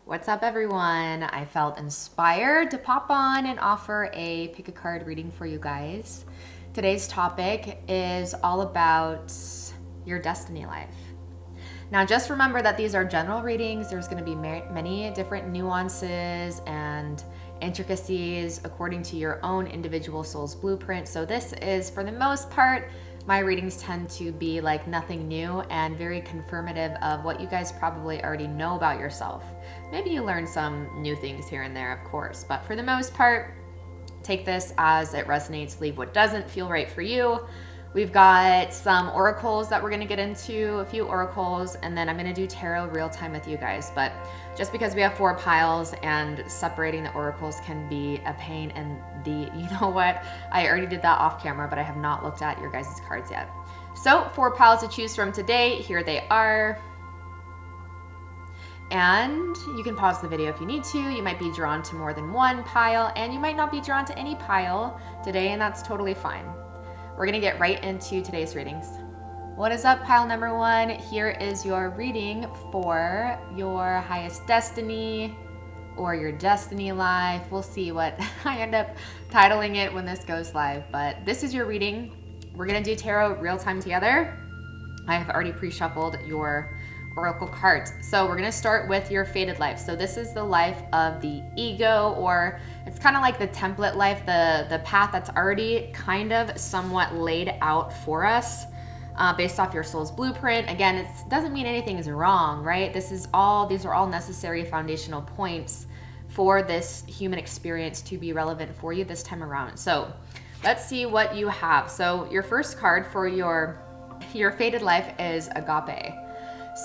What's up, everyone? I felt inspired to pop on and offer a pick a card reading for you guys. Today's topic is all about your destiny life. Now, just remember that these are general readings. There's going to be many different nuances and intricacies according to your own individual soul's blueprint. So this is, for the most part, my readings tend to be like nothing new and very confirmative of what you guys probably already know about yourself. Maybe you learn some new things here and there, of course, but for the most part, take this as it resonates, leave what doesn't feel right for you. We've got some oracles that we're going to get into, a few oracles, and then I'm going to do tarot real time with you guys. But just because we have 4 piles and separating the oracles can be a pain in the, you know what, I already did that off camera, but I have not looked at your guys' cards yet. So 4 piles to choose from today. Here they are. And you can pause the video if you need to. You might be drawn to more than one pile, and you might not be drawn to any pile today, and that's totally fine. We're gonna get right into today's readings. What is up, pile number 1? Here is your reading for your highest destiny or your destiny life. We'll see what I end up titling it when this goes live, but this is your reading. We're gonna do tarot real time together. I have already pre-shuffled your oracle cards. So we're gonna start with your fated life. So this is the life of the ego, or it's kind of like the template life, the path that's already kind of somewhat laid out for us based off your soul's blueprint. Again, it doesn't mean anything is wrong, right? These are all necessary foundational points for this human experience to be relevant for you this time around. So let's see what you have. So your first card for your fated life is Agape.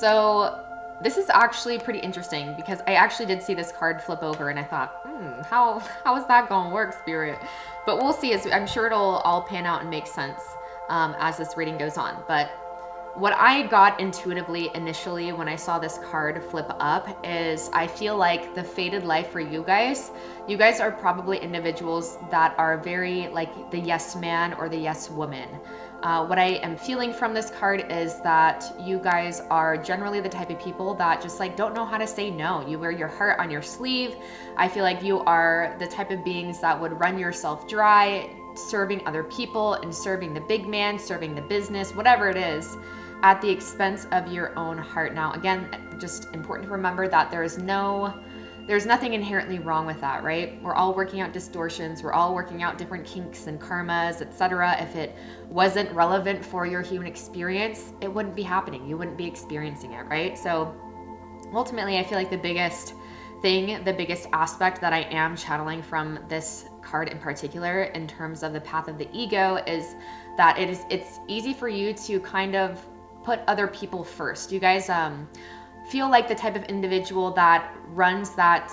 So this is actually pretty interesting because I actually did see this card flip over and I thought, how is that going to work, Spirit? But we'll see. I'm sure it'll all pan out and make sense as this reading goes on. But what I got intuitively initially when I saw this card flip up is I feel like the fated life for you guys are probably individuals that are very like the yes man or the yes woman. What I am feeling from this card is that you guys are generally the type of people that just like don't know how to say no. You wear your heart on your sleeve. I feel like you are the type of beings that would run yourself dry, serving other people and serving the big man, serving the business, whatever it is, at the expense of your own heart. Now, again, just important to remember that there's nothing inherently wrong with that, right? We're all working out distortions. We're all working out different kinks and karmas, etc. If it wasn't relevant for your human experience, it wouldn't be happening. You wouldn't be experiencing it, right? So ultimately, I feel like the biggest aspect that I am channeling from this card in particular in terms of the path of the ego is that it's easy for you to kind of put other people first. You guys feel like the type of individual that runs that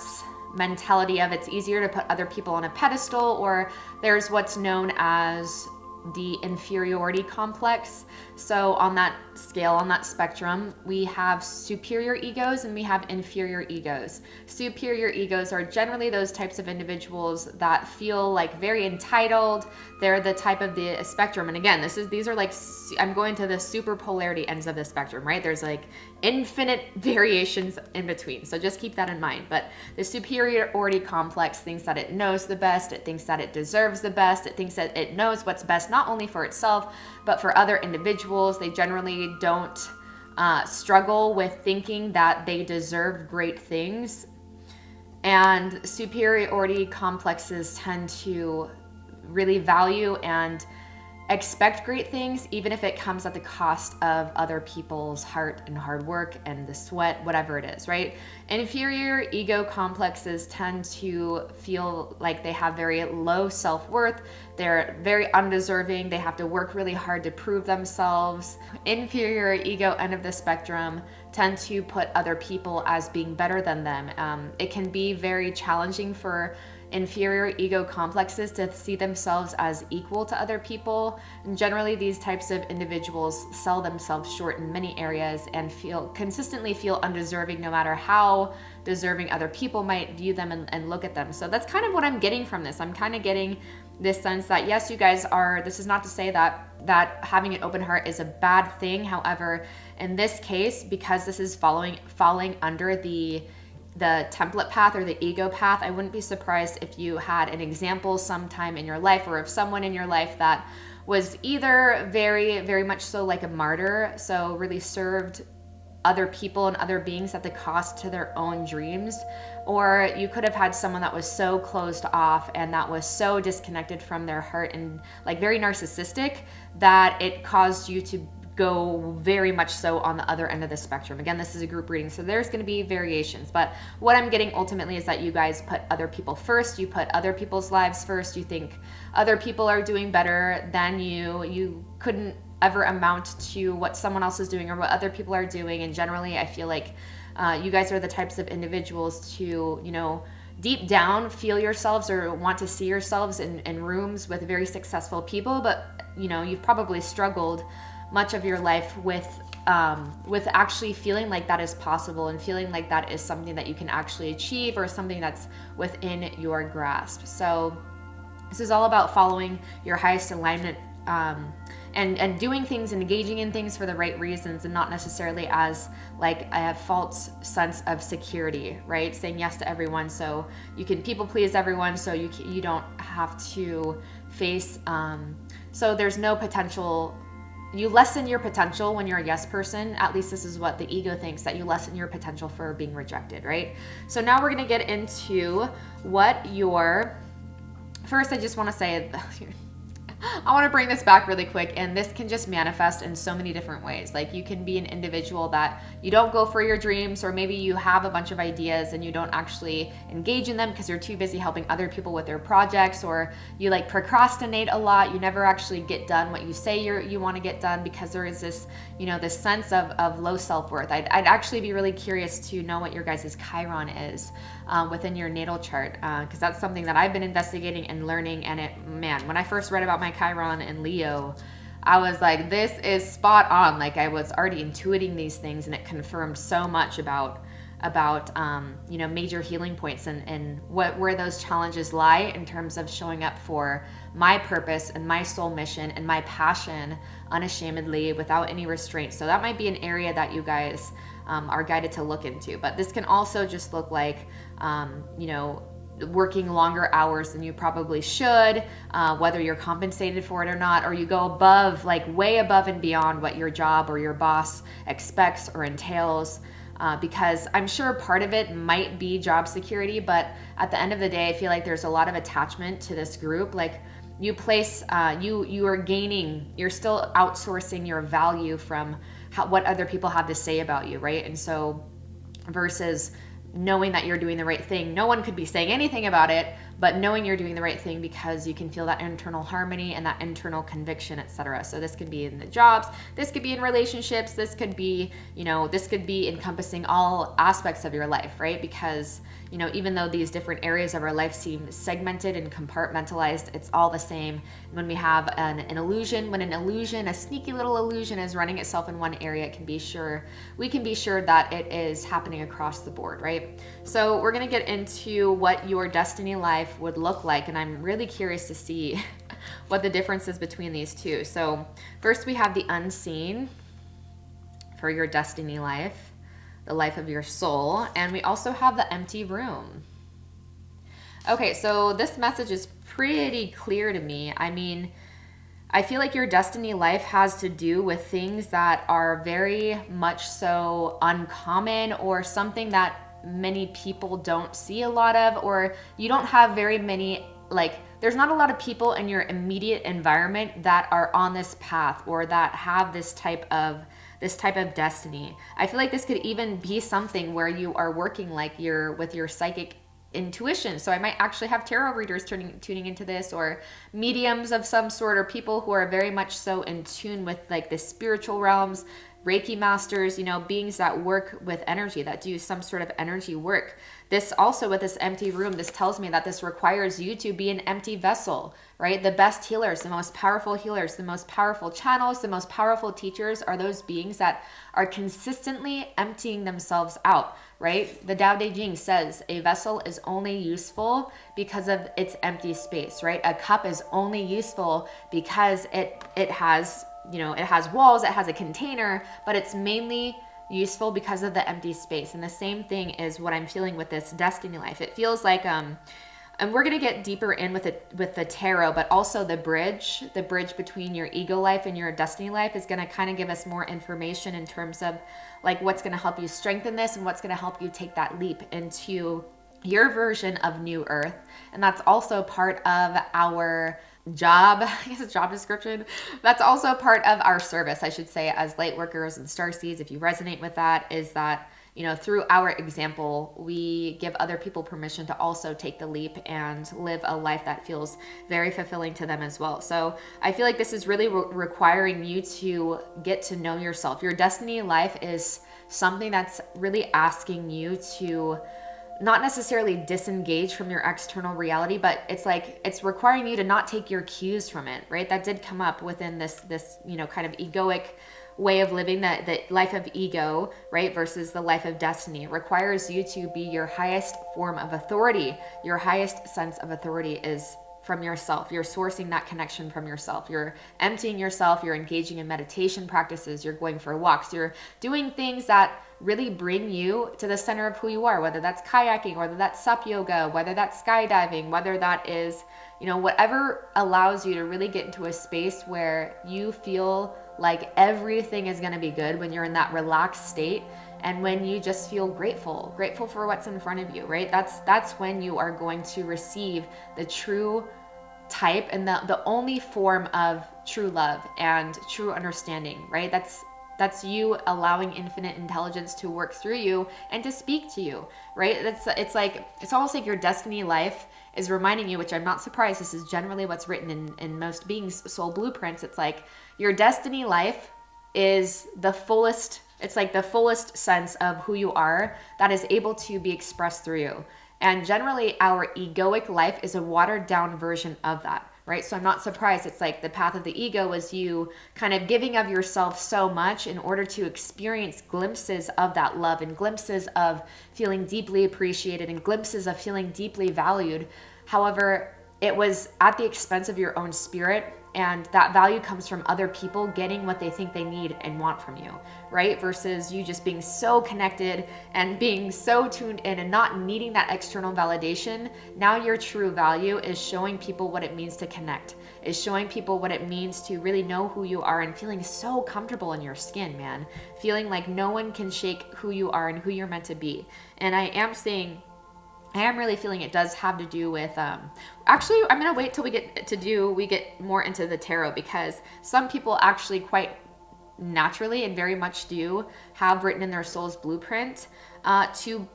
mentality of it's easier to put other people on a pedestal, or there's what's known as the inferiority complex. So on that scale, on that spectrum, we have superior egos and we have inferior egos. Superior egos are generally those types of individuals that feel like very entitled. They're the type of the spectrum. And again, these are like, I'm going to the super polarity ends of the spectrum, right? There's like infinite variations in between. So just keep that in mind. But the superiority complex thinks that it knows the best. It thinks that it deserves the best. It thinks that it knows what's best, not only for itself, but for other individuals. They generally don't struggle with thinking that they deserve great things. And superiority complexes tend to really value and expect great things, even if it comes at the cost of other people's heart and hard work and the sweat, whatever it is, right? Inferior ego complexes tend to feel like they have very low self-worth. They're very undeserving. They have to work really hard to prove themselves. Inferior ego end of the spectrum tend to put other people as being better than them. It can be very challenging for inferior ego complexes to see themselves as equal to other people. And generally, these types of individuals sell themselves short in many areas and consistently feel undeserving, no matter how deserving other people might view them and look at them. So that's kind of what I'm getting from this. I'm kind of getting this sense that yes, you guys are, this is not to say that having an open heart is a bad thing. However, in this case, because this is falling under the the template path or the ego path, I wouldn't be surprised if you had an example sometime in your life, or if someone in your life that was either very, very much so like a martyr, so really served other people and other beings at the cost to their own dreams, or you could have had someone that was so closed off and that was so disconnected from their heart and like very narcissistic that it caused you to go very much so on the other end of the spectrum. Again, this is a group reading, so there's going to be variations, but what I'm getting ultimately is that you guys put other people first. You put other people's lives first. You think other people are doing better than you. You couldn't ever amount to what someone else is doing or what other people are doing. And generally, I feel like you guys are the types of individuals to, you know, deep down feel yourselves or want to see yourselves in rooms with very successful people, but you know, you've probably struggled much of your life with actually feeling like that is possible and feeling like that is something that you can actually achieve or something that's within your grasp. So this is all about following your highest alignment, and doing things and engaging in things for the right reasons, and not necessarily as like a false sense of security, right? Saying yes to everyone so you can people please everyone, so you don't have to face so there's no potential. You lessen your potential when you're a yes person. At least this is what the ego thinks, that you lessen your potential for being rejected, right? So now we're going to get into what your... First, I just want to say, I want to bring this back really quick, and this can just manifest in so many different ways. Like, you can be an individual that you don't go for your dreams, or maybe you have a bunch of ideas and you don't actually engage in them because you're too busy helping other people with their projects, or you like procrastinate a lot. You never actually get done what you say you want to get done because there is this, you know, this sense of low self-worth. I'd actually be really curious to know what your guys' Chiron is within your natal chart, because that's something that I've been investigating and learning. And man, when I first read about my Chiron and Leo, I was like, this is spot on. Like, I was already intuiting these things, and it confirmed so much about you know, major healing points and where those challenges lie in terms of showing up for my purpose and my soul mission and my passion unashamedly without any restraint. So that might be an area that you guys are guided to look into. But this can also just look like you know, working longer hours than you probably should, whether you're compensated for it or not, or you go above, like way above and beyond what your job or your boss expects or entails. Because I'm sure part of it might be job security, but at the end of the day, I feel like there's a lot of attachment to this group. Like, you place, you are gaining, you're still outsourcing your value from what other people have to say about you, right? And so versus knowing that you're doing the right thing, no one could be saying anything about it, but knowing you're doing the right thing because you can feel that internal harmony and that internal conviction, etc. So this could be in the jobs, this could be in relationships, this could be, you know, this could be encompassing all aspects of your life, right? Because, you know, even though these different areas of our life seem segmented and compartmentalized, it's all the same. When we have an illusion, when an illusion, a sneaky little illusion is running itself in one area, we can be sure that it is happening across the board, right? So we're going to get into what your destiny life would look like, and I'm really curious to see what the difference is between these two. So first we have the unseen for your destiny life, the life of your soul, and we also have the empty room. Okay, so this message is pretty clear to me. I mean, I feel like your destiny life has to do with things that are very much so uncommon, or something that many people don't see a lot of, or you don't have very many, like, there's not a lot of people in your immediate environment that are on this path or that have this type of destiny. I feel like this could even be something where you are working like with your psychic intuition. So I might actually have tarot readers tuning into this, or mediums of some sort, or people who are very much so in tune with like the spiritual realms, Reiki masters, you know, beings that work with energy, that do some sort of energy work. This also, with this empty room, this tells me that this requires you to be an empty vessel, right? The best healers, the most powerful channels, the most powerful teachers are those beings that are consistently emptying themselves out, right? The Tao Te Ching says a vessel is only useful because of its empty space, right? A cup is only useful because it has, you know, it has walls, it has a container, but it's mainly useful because of the empty space. And the same thing is what I'm feeling with this destiny life. It feels like and we're going to get deeper in with it with the tarot, but also the bridge between your ego life and your destiny life is going to kind of give us more information in terms of like what's going to help you strengthen this and what's going to help you take that leap into your version of New Earth. And that's also part of our job, I guess it's job description. That's also part of our service, I should say, as light workers and starseeds. If you resonate with that, is that, you know, through our example, we give other people permission to also take the leap and live a life that feels very fulfilling to them as well. So I feel like this is really requiring you to get to know yourself. Your destiny life is something that's really asking you to not necessarily disengage from your external reality, but it's like it's requiring you to not take your cues from it, right? That did come up within this you know, kind of egoic way of living, that life of ego, right, versus the life of destiny. It requires you to be your highest form of authority. Your highest sense of authority is from yourself. You're sourcing that connection from yourself. You're emptying yourself. You're engaging in meditation practices. You're going for walks. You're doing things that really bring you to the center of who you are, whether that's kayaking, whether that's sup yoga, whether that's skydiving, whether that is, you know, whatever allows you to really get into a space where you feel like everything is going to be good, when you're in that relaxed state and when you just feel grateful for what's in front of you, right? That's when you are going to receive the true type and the only form of true love and true understanding, right? That's you allowing infinite intelligence to work through you and to speak to you, right? It's almost like your destiny life is reminding you, which I'm not surprised, this is generally what's written in most beings' soul blueprints. It's like your destiny life is the fullest, it's like the fullest sense of who you are that is able to be expressed through you. And generally our egoic life is a watered down version of that. Right? So I'm not surprised. It's like the path of the ego is you kind of giving of yourself so much in order to experience glimpses of that love and glimpses of feeling deeply appreciated and glimpses of feeling deeply valued. However, it was at the expense of your own spirit, and that value comes from other people getting what they think they need and want from you, right? Versus you just being so connected and being so tuned in and not needing that external validation. Now your true value is showing people what it means to connect, is showing people what it means to really know who you are and feeling so comfortable in your skin, man. Feeling like no one can shake who you are and who you're meant to be. And I am really feeling it does have to do with, actually, I'm going to wait till we get more into the tarot, because some people actually quite naturally and very much do have written in their soul's blueprint to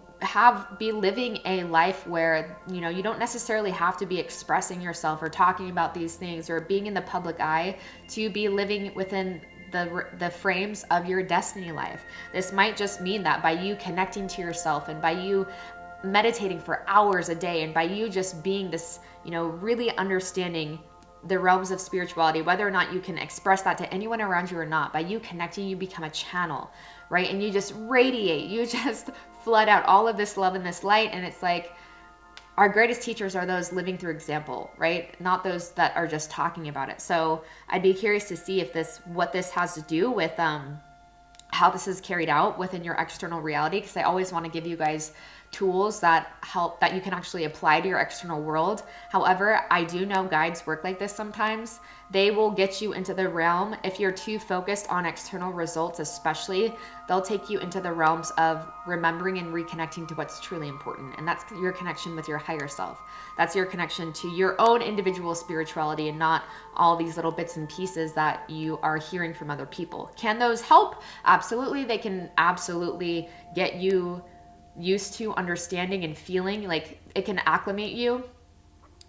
be living a life where, you know, you don't necessarily have to be expressing yourself or talking about these things or being in the public eye to be living within the frames of your destiny life. This might just mean that by you connecting to yourself and by you meditating for hours a day and by you just being this, you know, really understanding the realms of spirituality, whether or not you can express that to anyone around you or not, by you connecting, you become a channel, right? And you just radiate, you just flood out all of this love and this light. And it's like our greatest teachers are those living through example, right? Not those that are just talking about it. So I'd be curious to see what this has to do with how this is carried out within your external reality, because I always want to give you guys tools that help, that you can actually apply to your external world. However, I do know guides work like this sometimes. They will get you into the realm, if you're too focused on external results especially, they'll take you into the realms of remembering and reconnecting to what's truly important. And that's your connection with your higher self. That's your connection to your own individual spirituality and not all these little bits and pieces that you are hearing from other people. Can those help? Absolutely. They can absolutely get you used to understanding and feeling, like it can acclimate you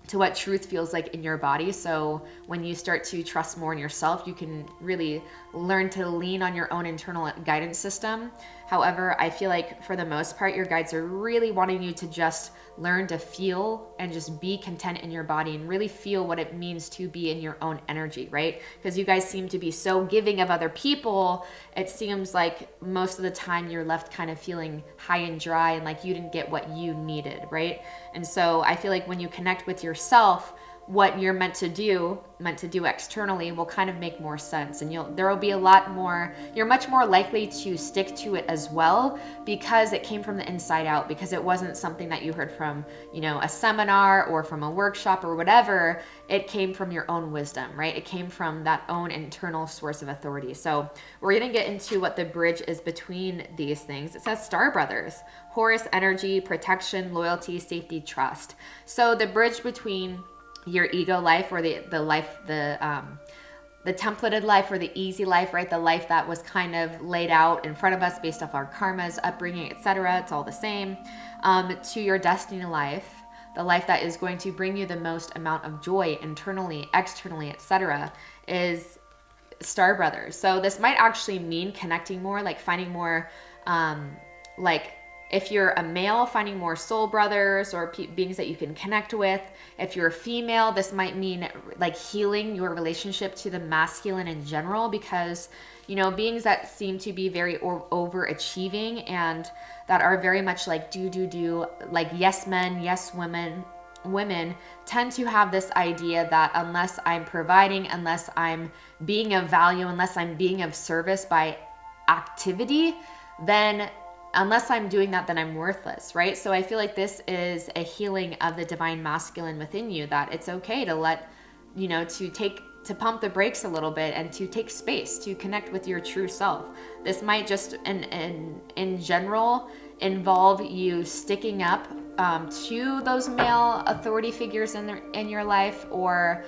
to what truth feels like in your body. So when you start to trust more in yourself, you can really learn to lean on your own internal guidance system. However, I feel like for the most part, your guides are really wanting you to just learn to feel and just be content in your body and really feel what it means to be in your own energy, right? Because you guys seem to be so giving of other people. It seems like most of the time you're left kind of feeling high and dry and like you didn't get what you needed, right? And so I feel like when you connect with yourself, what you're meant to do externally will kind of make more sense, and there will be a lot more, you're much more likely to stick to it as well, because it came from the inside out, because it wasn't something that you heard from, a seminar or from a workshop or whatever. It came from your own wisdom, right? It came from that own internal source of authority. So we're going to get into what the bridge is between these things. It says Star Brothers, Horus energy, protection, loyalty, safety, trust. So the bridge between your ego life, or the templated life, or the easy life, right? The life that was kind of laid out in front of us based off our karmas, upbringing, etc. It's all the same. To your destiny life, the life that is going to bring you the most amount of joy internally, externally, etc., is Star Brothers. So this might actually mean connecting more, like finding more, like if you're a male, finding more soul brothers or beings that you can connect with. If you're a female, this might mean like healing your relationship to the masculine in general, because, beings that seem to be very overachieving and that are very much like do, like yes men, yes women tend to have this idea that unless I'm providing, unless I'm being of value, unless I'm being of service by activity, then unless I'm doing that, then I'm worthless, right? So I feel like this is a healing of the divine masculine within you, that it's okay to let, to pump the brakes a little bit and to take space to connect with your true self. This might just, in general, involve you sticking up to those male authority figures in your life, or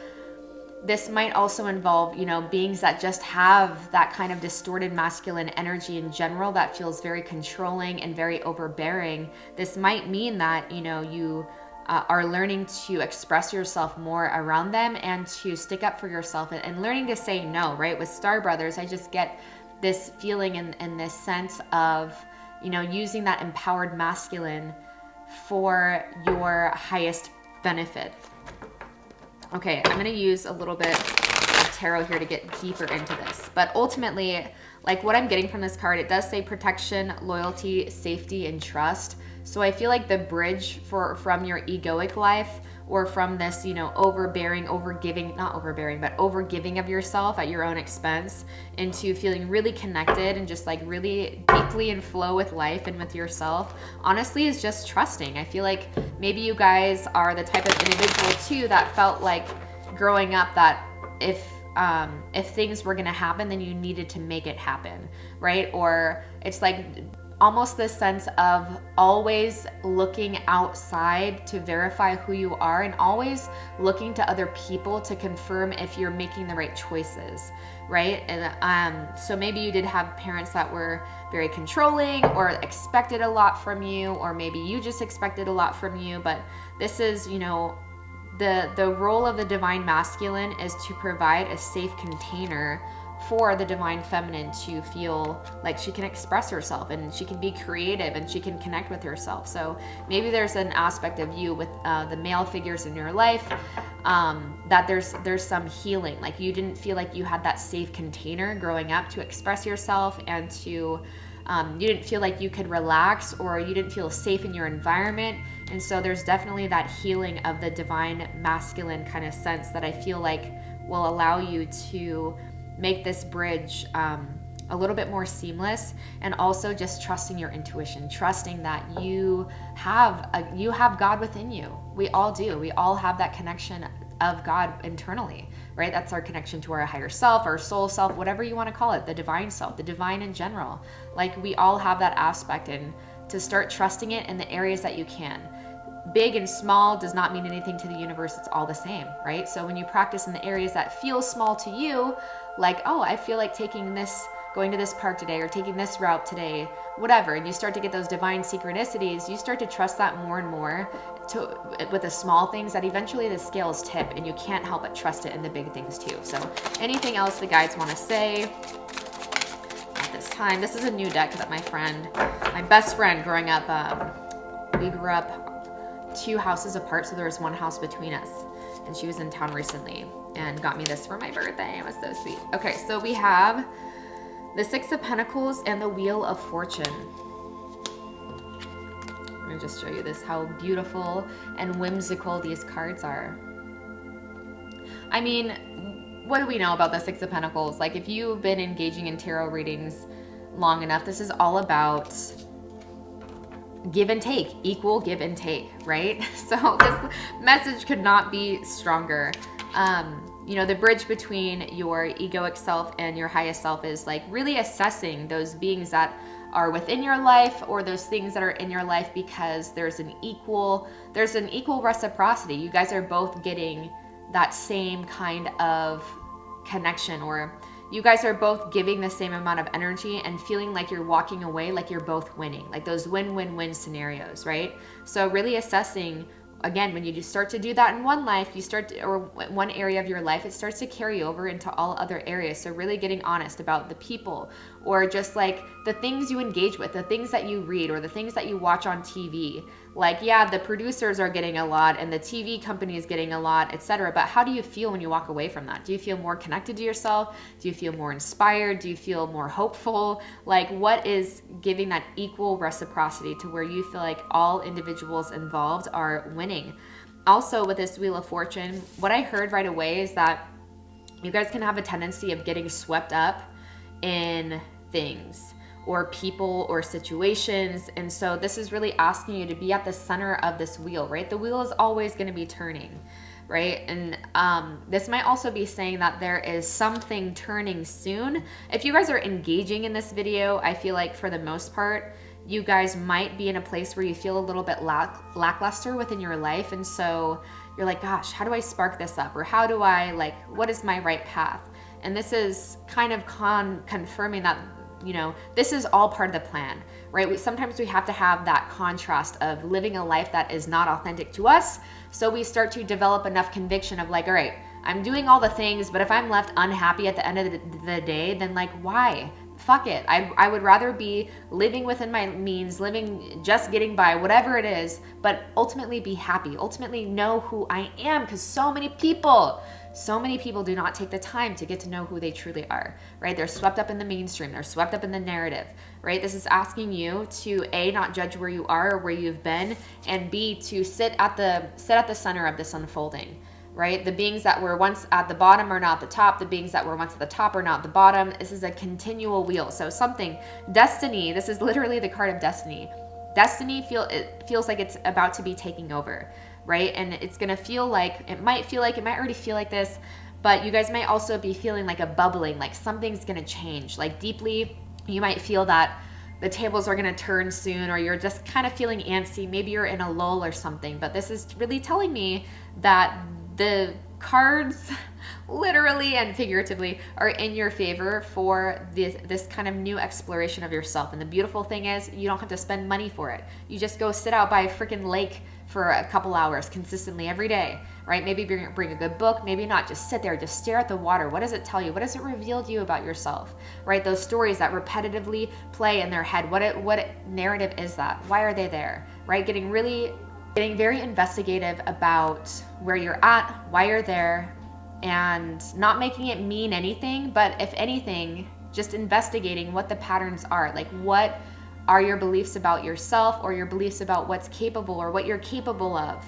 this might also involve, beings that just have that kind of distorted masculine energy in general that feels very controlling and very overbearing. This might mean that, you are learning to express yourself more around them and to stick up for yourself and learning to say no, right? With Star Brothers, I just get this feeling and this sense of, using that empowered masculine for your highest benefit. Okay, I'm going to use a little bit of tarot here to get deeper into this. But ultimately, like what I'm getting from this card, it does say protection, loyalty, safety, and trust. So I feel like the bridge from your egoic life, or from this, overbearing, overgiving of yourself at your own expense, into feeling really connected and just like really deeply in flow with life and with yourself, honestly, is just trusting. I feel like maybe you guys are the type of individual too that felt like growing up that if things were gonna happen, then you needed to make it happen, right? Or it's like almost this sense of always looking outside to verify who you are, and always looking to other people to confirm if you're making the right choices, right? And so maybe you did have parents that were very controlling or expected a lot from you, or maybe you just expected a lot from you. But this is, the role of the divine masculine is to provide a safe container for the divine feminine to feel like she can express herself and she can be creative and she can connect with herself. So maybe there's an aspect of you with the male figures in your life that there's some healing. Like you didn't feel like you had that safe container growing up to express yourself, and to you didn't feel like you could relax, or you didn't feel safe in your environment. And so there's definitely that healing of the divine masculine kind of sense that I feel like will allow you to make this bridge a little bit more seamless, and also just trusting your intuition, trusting that you have God within you. We all do. We all have that connection of God internally, right? That's our connection to our higher self, our soul self, whatever you want to call it, the divine self, the divine in general. Like we all have that aspect, and to start trusting it in the areas that you can. Big and small does not mean anything to the universe. It's all the same, right? So when you practice in the areas that feel small to you, like, oh, I feel like going to this park today, or taking this route today, whatever, and you start to get those divine synchronicities, you start to trust that more and more with the small things, that eventually the scales tip and you can't help but trust it in the big things too. So anything else the guides want to say at this time? This is a new deck that my best friend growing up, we grew up 2 houses apart, so there was 1 house between us, and she was in town recently and got me this for my birthday. It was so sweet. Okay, so we have the 6 of Pentacles and the Wheel of Fortune. I'm gonna just show you this, how beautiful and whimsical these cards are. I mean, what do we know about the Six of Pentacles? Like, if you've been engaging in tarot readings long enough, this is all about give and take, equal give and take, right? So this message could not be stronger. You know, the bridge between your egoic self and your highest self is like really assessing those beings that are within your life or those things that are in your life, because there's an equal reciprocity. You guys are both getting that same kind of connection, or you guys are both giving the same amount of energy and feeling like you're walking away like you're both winning, like those win-win-win scenarios, right? So really assessing, again, when you just start to do that in one life, or one area of your life, it starts to carry over into all other areas. So really getting honest about the people, or just like the things you engage with, the things that you read, or the things that you watch on TV. Like, yeah, the producers are getting a lot and the TV company is getting a lot, etc. But how do you feel when you walk away from that? Do you feel more connected to yourself? Do you feel more inspired? Do you feel more hopeful? Like, what is giving that equal reciprocity to where you feel like all individuals involved are winning? Also, with this Wheel of Fortune, what I heard right away is that you guys can have a tendency of getting swept up in things or people or situations. And so this is really asking you to be at the center of this wheel, right? The wheel is always going to be turning, right? And this might also be saying that there is something turning soon. If you guys are engaging in this video, I feel like for the most part, you guys might be in a place where you feel a little bit lackluster within your life. And so you're like, gosh, how do I spark this up? Or how do I, like, what is my right path? And this is kind of confirming that, you know, this is all part of the plan, right? Sometimes we have to have that contrast of living a life that is not authentic to us. So we start to develop enough conviction of like, all right, I'm doing all the things, but if I'm left unhappy at the end of the day, then like, why? Fuck it. I would rather be living within my means, living, just getting by, whatever it is, but ultimately be happy, ultimately know who I am, because so many people do not take the time to get to know who they truly are, right? They're swept up in the mainstream. They're swept up in the narrative, right? This is asking you to A, not judge where you are or where you've been, and B, to sit at the center of this unfolding, right? The beings that were once at the bottom are now at the top. The beings that were once at the top are now at the bottom. This is a continual wheel. So destiny, this is literally the card of destiny. Destiny feels like it's about to be taking over, right? And it's going to feel like, it might already feel like this, but you guys might also be feeling like a bubbling, like something's going to change. Like deeply, you might feel that the tables are going to turn soon, or you're just kind of feeling antsy. Maybe you're in a lull or something, but this is really telling me that the cards, literally and figuratively, are in your favor for this kind of new exploration of yourself. And the beautiful thing is, you don't have to spend money for it. You just go sit out by a freaking lake for a couple hours consistently every day, right? Maybe bring a good book, maybe not. Just sit there, just stare at the water. What does it tell you? What does it reveal to you about yourself, right? Those stories that repetitively play in their head. What narrative is that? Why are they there, right? Getting very investigative about where you're at, why you're there, and not making it mean anything, but if anything, just investigating what the patterns are. Like, what are your beliefs about yourself, or your beliefs about what's capable, or what you're capable of,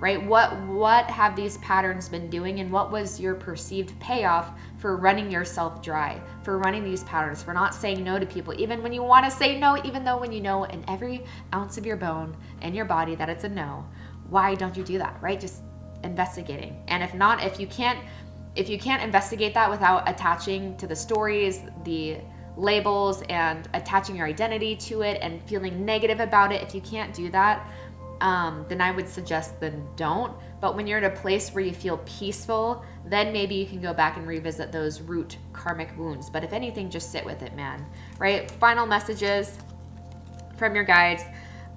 right? What have these patterns been doing, and what was your perceived payoff for running yourself dry, for running these patterns, for not saying no to people, even when you want to say no, even though when you know in every ounce of your bone and your body that it's a no. Why don't you do that, right? Just investigating. And if you can't investigate that without attaching to the stories, the labels, and attaching your identity to it and feeling negative about it, if you can't do that, then I would suggest then don't. But when you're in a place where you feel peaceful, then maybe you can go back and revisit those root karmic wounds. But if anything, just sit with it, man, right? Final messages from your guides.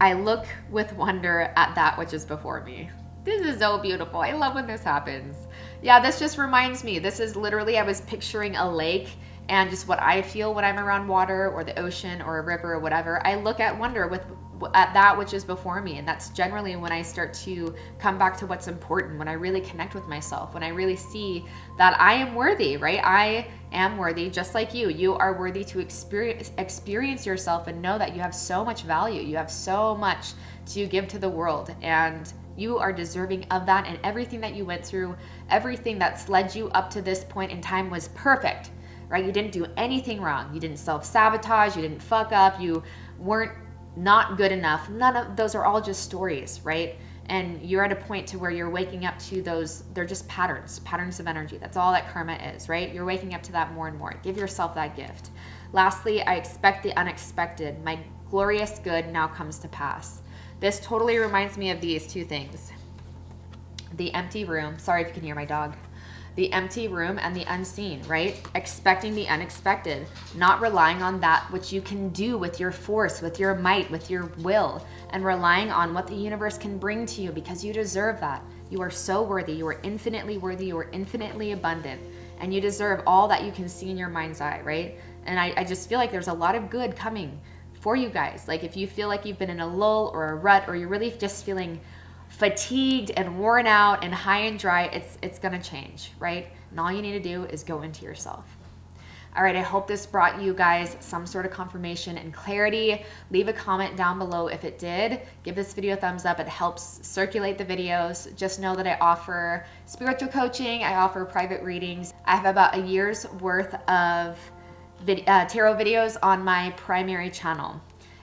I look with wonder at that which is before me. This is so beautiful. I love when this happens. Yeah, this just reminds me. This is literally, I was picturing a lake and just what I feel when I'm around water or the ocean or a river or whatever. I look at wonder at that which is before me. And that's generally when I start to come back to what's important, when I really connect with myself, when I really see that I am worthy, right? I am worthy, just like you. You are worthy to experience yourself and know that you have so much value. You have so much to give to the world, and you are deserving of that. And everything that you went through, everything that's led you up to this point in time was perfect, right? You didn't do anything wrong. You didn't self-sabotage. You didn't fuck up. You weren't not good enough. None of those are all just stories, right? And you're at a point to where you're waking up to those. They're just patterns of energy. That's all that karma is, right? You're waking up to that more and more. Give yourself that gift. Lastly, I expect the unexpected. My glorious good now comes to pass. This totally reminds me of these two things. The empty room. Sorry if you can hear my dog. The empty room and the unseen, right? Expecting the unexpected, not relying on that which you can do with your force, with your might, with your will, and relying on what the universe can bring to you, because you deserve that. You are so worthy. You are infinitely worthy. You are infinitely abundant, and you deserve all that you can see in your mind's eye, right? And I just feel like there's a lot of good coming for you guys. Like if you feel like you've been in a lull or a rut, or you're really just feeling fatigued and worn out and high and dry, it's gonna change, right? And all you need to do is go into yourself. All right, I hope this brought you guys some sort of confirmation and clarity. Leave a comment down below if it did. Give this video a thumbs up. It helps circulate the videos. Just know that I offer spiritual coaching. I offer private readings. I have about a year's worth of tarot videos on my primary channel,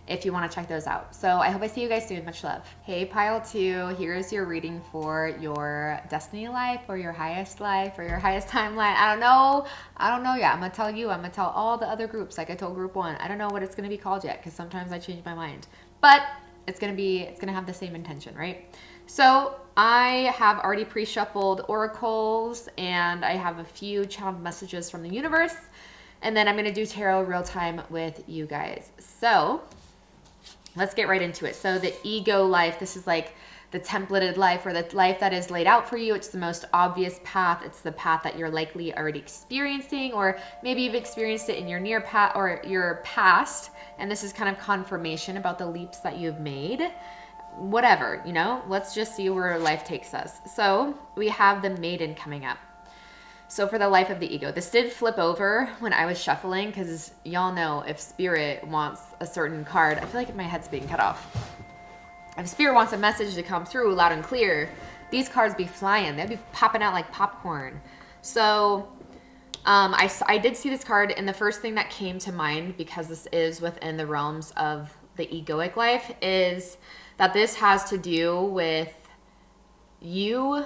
if you want to check those out. So I hope I see you guys soon. Much love. Hey, pile 2, here's your reading for your destiny life, or your highest life, or your highest timeline. I don't know yet. I'm gonna tell you. I'm gonna tell all the other groups, like I told group 1. I don't know what it's gonna be called yet, because sometimes I change my mind, but it's gonna have the same intention, right? So I have already pre-shuffled oracles, and I have a few channeled messages from the universe, and then I'm gonna do tarot real time with you guys. So let's get right into it. So the ego life, this is like the templated life, or the life that is laid out for you. It's the most obvious path. It's the path that you're likely already experiencing, or maybe you've experienced it in your near past or your past. And this is kind of confirmation about the leaps that you've made. Whatever, you know, let's just see where life takes us. So we have the Maiden coming up. So for the life of the ego, this did flip over when I was shuffling, because y'all know if Spirit wants a certain card, I feel like my head's being cut off. If Spirit wants a message to come through loud and clear, these cards be flying. They'd be popping out like popcorn. So I did see this card, and the first thing that came to mind, because this is within the realms of the egoic life, is that this has to do with you.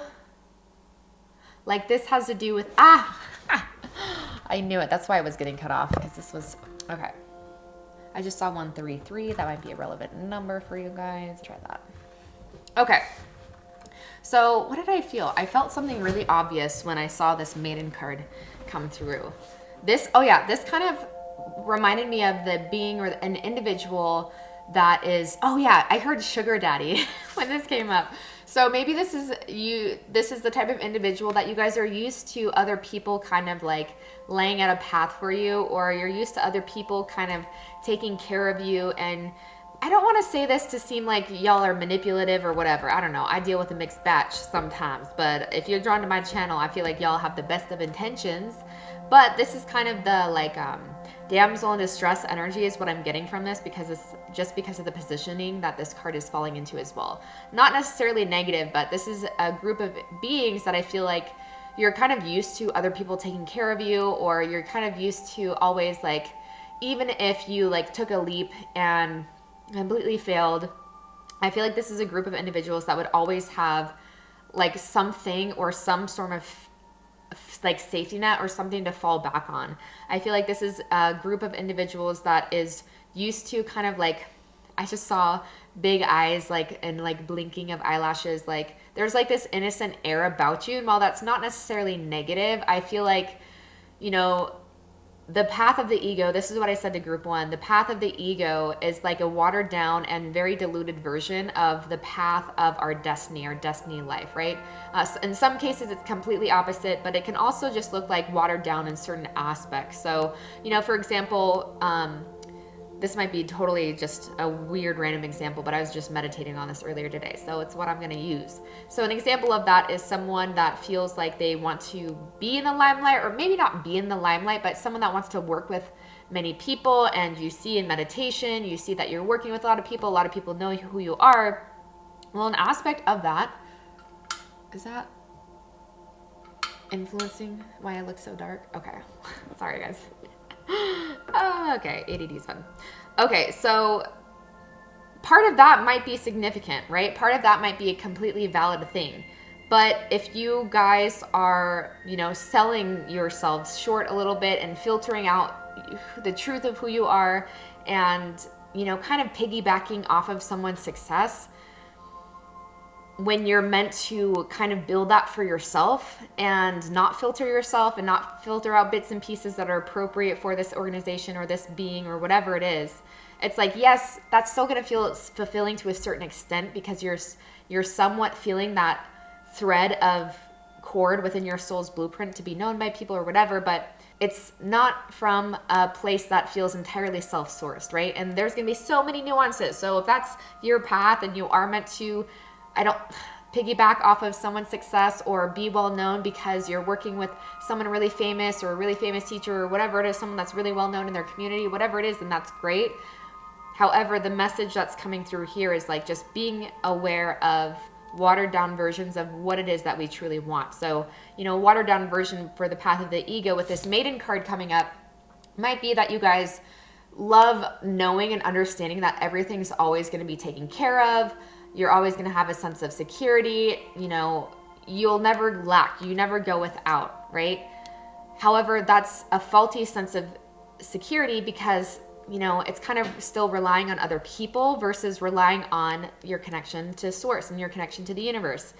Like this has to do with, I knew it. That's why I was getting cut off, because this was, okay. I just saw 133. That might be a relevant number for you guys. Try that. Okay. So what did I feel? I felt something really obvious when I saw this Maiden card come through. This, oh yeah, this kind of reminded me of the being or an individual that is, oh yeah, I heard sugar daddy when this came up. So maybe this is you, this is the type of individual that you guys are used to other people kind of like laying out a path for you, or you're used to other people kind of taking care of you. And I don't want to say this to seem like y'all are manipulative or whatever. I don't know. I deal with a mixed batch sometimes, but if you're drawn to my channel, I feel like y'all have the best of intentions. But this is kind of the like damsel in distress energy is what I'm getting from this, because it's just because of the positioning that this card is falling into as well. Not necessarily negative, but this is a group of beings that I feel like you're kind of used to other people taking care of you, or you're kind of used to always like, even if you like took a leap and completely failed, I feel like this is a group of individuals that would always have like something or some sort of like safety net or something to fall back on. I feel like this is a group of individuals that is used to kind of like, I just saw big eyes like and like blinking of eyelashes, like there's like this innocent air about you. And while that's not necessarily negative, I feel like, you know, the path of the ego, this is what I said to group 1, the path of the ego is like a watered down and very diluted version of the path of our destiny life, right? In some cases it's completely opposite, but it can also just look like watered down in certain aspects. So, you know, for example, this might be totally just a weird random example, but I was just meditating on this earlier today, so it's what I'm going to use. So an example of that is someone that feels like they want to be in the limelight, or maybe not be in the limelight, but someone that wants to work with many people. And you see in meditation, you see that you're working with a lot of people know who you are. Well, an aspect of that, is that influencing why I look so dark? Okay. Sorry, guys. Okay, ADD is fun. Okay, so part of that might be significant, right? Part of that might be a completely valid thing. But if you guys are, you know, selling yourselves short a little bit and filtering out the truth of who you are and, you know, kind of piggybacking off of someone's success, when you're meant to kind of build that for yourself and not filter yourself and not filter out bits and pieces that are appropriate for this organization or this being or whatever it is, it's like, yes, that's still going to feel fulfilling to a certain extent because you're somewhat feeling that thread of cord within your soul's blueprint to be known by people or whatever, but it's not from a place that feels entirely self-sourced, right? And there's going to be so many nuances. So if that's your path and you are meant to, I don't piggyback off of someone's success or be well known because you're working with someone really famous or a really famous teacher or whatever it is, someone that's really well known in their community, whatever it is, then that's great. However, the message that's coming through here is like just being aware of watered down versions of what it is that we truly want. So, you know, watered down version for the path of the ego with this maiden card coming up might be that you guys love knowing and understanding that everything's always going to be taken care of. You're always going to have a sense of security. You know, you'll never lack. You never go without, right? However, that's a faulty sense of security because, you know, it's kind of still relying on other people versus relying on your connection to source and your connection to the universe.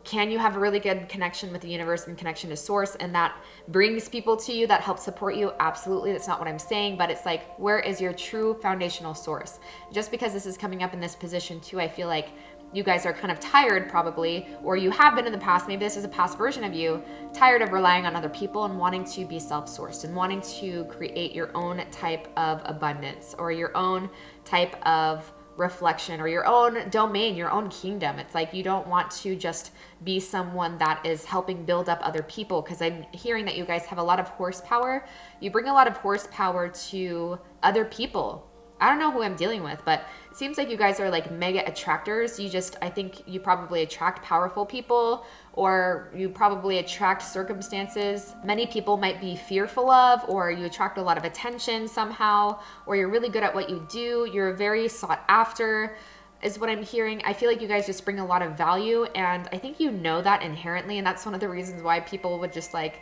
Can you have a really good connection with the universe and connection to source, and that brings people to you that help support you? Absolutely. That's not what I'm saying, but it's like, where is your true foundational source? Just because this is coming up in this position too, I feel like you guys are kind of tired probably, or you have been in the past, maybe this is a past version of you, tired of relying on other people and wanting to be self-sourced and wanting to create your own type of abundance or your own type of reflection or your own domain, your own kingdom. It's like you don't want to just be someone that is helping build up other people, because I'm hearing that you guys have a lot of horsepower. You bring a lot of horsepower to other people. I don't know who I'm dealing with, but it seems like you guys are like mega attractors. I think you probably attract powerful people, or you probably attract circumstances many people might be fearful of, or you attract a lot of attention somehow, or you're really good at what you do. You're very sought after, is what I'm hearing. I feel like you guys just bring a lot of value, and I think you know that inherently, and that's one of the reasons why people would just like,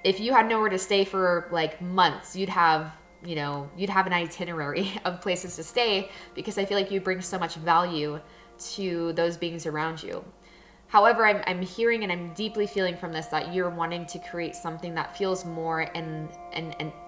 if you had nowhere to stay for like months, you'd have an itinerary of places to stay, because I feel like you bring so much value to those beings around you. However, I'm hearing and I'm deeply feeling from this that you're wanting to create something that feels more in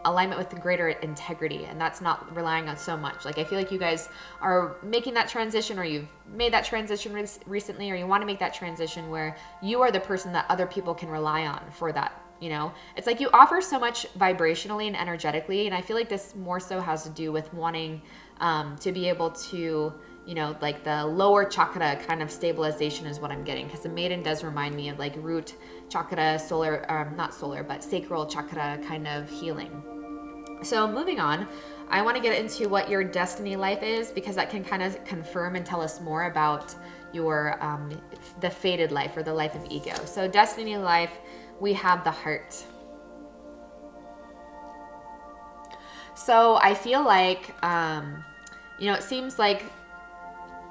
alignment with the greater integrity, and that's not relying on so much. Like, I feel like you guys are making that transition, or you've made that transition recently, or you want to make that transition where you are the person that other people can rely on for that. You know, it's like you offer so much vibrationally and energetically, and I feel like this more so has to do with wanting to be able to, you know, like the lower chakra kind of stabilization is what I'm getting, because the maiden does remind me of like root chakra, not solar, but sacral chakra kind of healing. So moving on, I want to get into what your destiny life is, because that can kind of confirm and tell us more about your the fated life, or the life of ego. So destiny life, we have the heart. So I feel like, you know, it seems like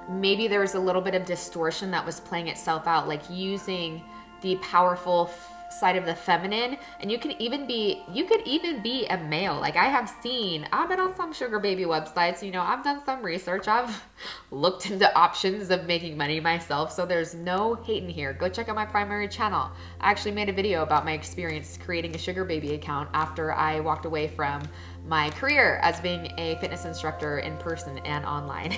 maybe there was a little bit of distortion that was playing itself out, like using the powerful side of the feminine. And you could even be a male. Like, I've been on some sugar baby websites, you know, I've done some research, I've looked into options of making money myself, so there's no hating here. Go check out my primary channel. I actually made a video about my experience creating a sugar baby account after I walked away from my career as being a fitness instructor in person and online.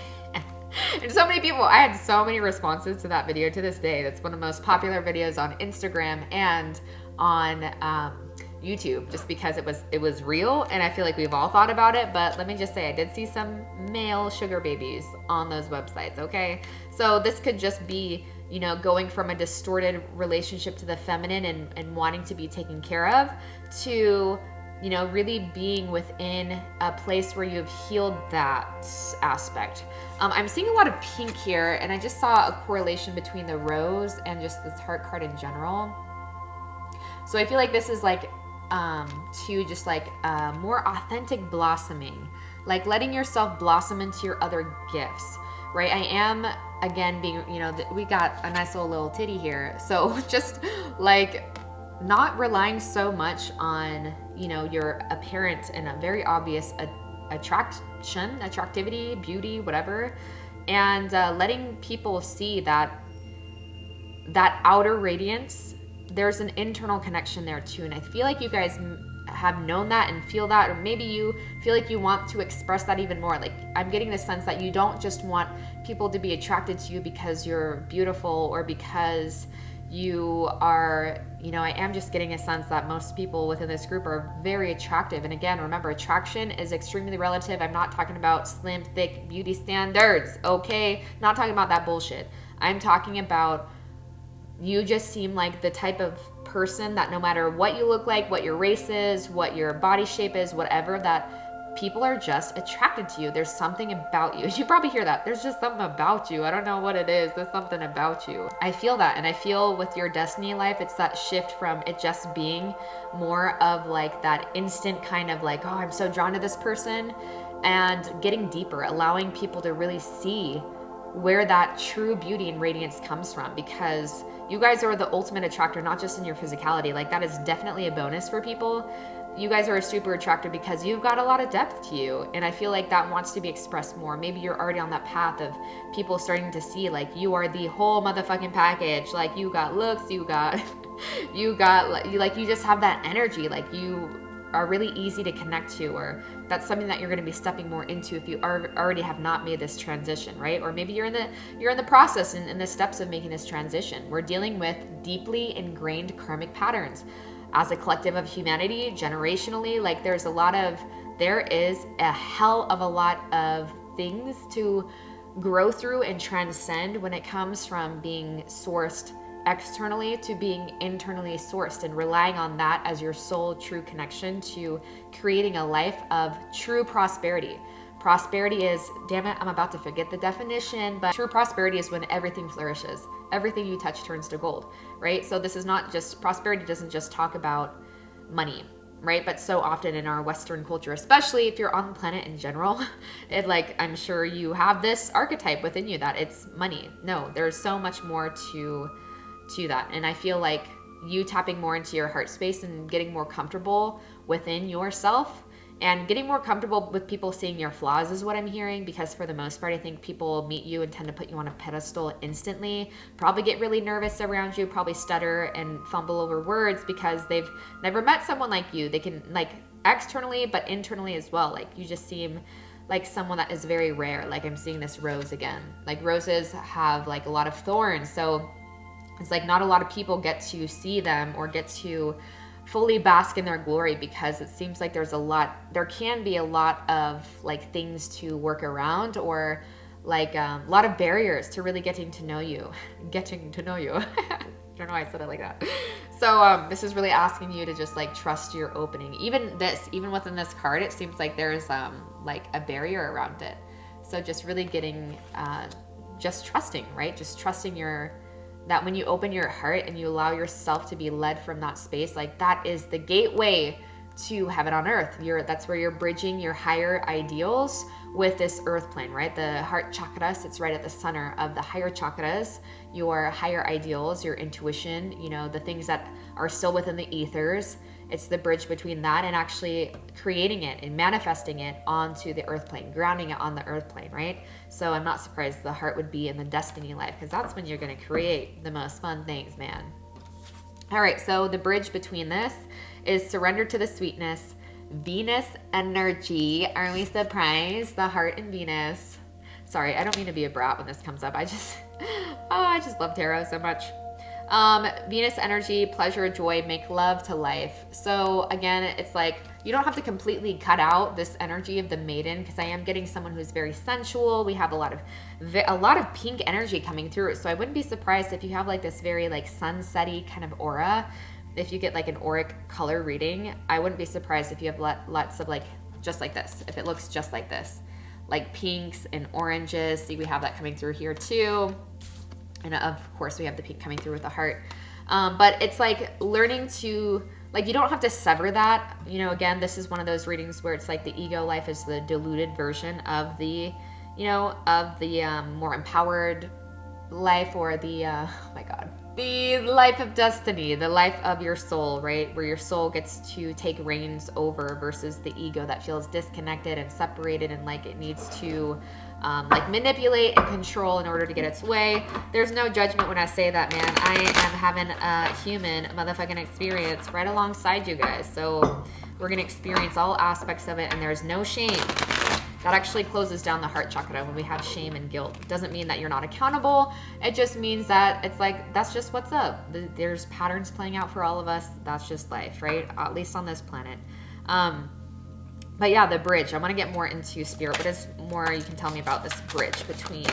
And so many people, I had so many responses to that video to this day. That's one of the most popular videos on Instagram and on YouTube, just because it was real, and I feel like we've all thought about it. But let me just say, I did see some male sugar babies on those websites, okay? So this could just be, you know, going from a distorted relationship to the feminine and wanting to be taken care of, to, you know, really being within a place where you've healed that aspect. I'm seeing a lot of pink here, and I just saw a correlation between the rose and just this heart card in general. So I feel like this is like to just like more authentic blossoming, like letting yourself blossom into your other gifts, right? I am, again, being, you know, we got a nice little titty here. So just like not relying so much on, you know, your apparent and a very obvious attractivity, beauty, whatever, and letting people see that outer radiance, there's an internal connection there too. And I feel like you guys have known that and feel that, or maybe you feel like you want to express that even more. Like, I'm getting the sense that you don't just want people to be attracted to you because you're beautiful or because you are, you know, I am just getting a sense that most people within this group are very attractive. And again, remember, attraction is extremely relative. I'm not talking about slim, thick beauty standards, okay? Not talking about that bullshit. I'm talking about you just seem like the type of person that no matter what you look like, what your race is, what your body shape is, whatever, that people are just attracted to you. There's something about you. You probably hear that. There's just something about you. I don't know what it is. There's something about you. I feel that. And I feel with your destiny life, it's that shift from it just being more of like that instant kind of like, oh, I'm so drawn to this person, and getting deeper, allowing people to really see where that true beauty and radiance comes from, because you guys are the ultimate attractor, not just in your physicality. Like, that is definitely a bonus for people. You guys are a super attractor because you've got a lot of depth to you. And I feel like that wants to be expressed more. Maybe you're already on that path of people starting to see like you are the whole motherfucking package. Like, you got looks, you just have that energy. Like, you are really easy to connect to, or that's something that you're going to be stepping more into if you already have not made this transition, right? Or maybe you're in the process and in the steps of making this transition. We're dealing with deeply ingrained karmic patterns as a collective of humanity, generationally. Like, there is a hell of a lot of things to grow through and transcend when it comes from being sourced externally to being internally sourced, and relying on that as your sole true connection to creating a life of true prosperity. Prosperity is, damn it, I'm about to forget the definition, but true prosperity is when everything flourishes. Everything you touch turns to gold, right? So this is not just, prosperity doesn't just talk about money, right? But so often in our Western culture, especially if you're on the planet in general, I'm sure you have this archetype within you that it's money. No, there's so much more to that. And I feel like you tapping more into your heart space and getting more comfortable within yourself and getting more comfortable with people seeing your flaws is what I'm hearing, because for the most part, I think people meet you and tend to put you on a pedestal instantly, probably get really nervous around you, probably stutter and fumble over words because they've never met someone like you. They can, like, externally, but internally as well. Like, you just seem like someone that is very rare. Like, I'm seeing this rose again. Like, roses have like a lot of thorns. So it's like not a lot of people get to see them or get to fully bask in their glory, because it seems like there can be a lot of like things to work around, or like a lot of barriers to really getting to know you. I don't know why I said it like that. So this is really asking you to just like trust your opening. Even within this card, it seems like there's like a barrier around it. So just really getting, just trusting, right? Just trusting that when you open your heart and you allow yourself to be led from that space, like, that is the gateway to heaven on earth. That's where you're bridging your higher ideals with this earth plane, right? The heart chakra sits right at the center of the higher chakras, your higher ideals, your intuition, you know, the things that are still within the ethers. It's the bridge between that and actually creating it and manifesting it onto the earth plane, grounding it on the earth plane, right? So I'm not surprised the heart would be in the destiny life, because that's when you're going to create the most fun things, man. All right, so the bridge between this is surrender to the sweetness, Venus energy. Are we surprised? The heart and Venus. Sorry, I don't mean to be a brat when this comes up. I just love tarot so much. Venus energy, pleasure, joy, make love to life. So again, it's like, you don't have to completely cut out this energy of the maiden, because I am getting someone who's very sensual. We have a lot of pink energy coming through. So I wouldn't be surprised if you have like this very like sunsetty kind of aura. if you get like an auric color reading, I wouldn't be surprised if you have lots of like, just like this, if it looks just like this, like pinks and oranges. See, we have that coming through here too. And of course we have the pink coming through with the heart. But it's like learning to, like, you don't have to sever that. You know, again, this is one of those readings where it's like the ego life is the diluted version of the, you know, of the more empowered life, or the, oh my God, the life of destiny, the life of your soul, right? Where your soul gets to take reins over versus the ego that feels disconnected and separated and like it needs to like manipulate and control in order to get its way. There's no judgment when I say that, man. I am having a human motherfucking experience right alongside you guys. So we're going to experience all aspects of it, and there's no shame. That actually closes down the heart chakra when we have shame and guilt. It doesn't mean that you're not accountable. It just means that it's like, that's just what's up. There's patterns playing out for all of us. That's just life, right? At least on this planet. But yeah, the bridge. I want to get more into spirit. What is more you can tell me about this bridge between?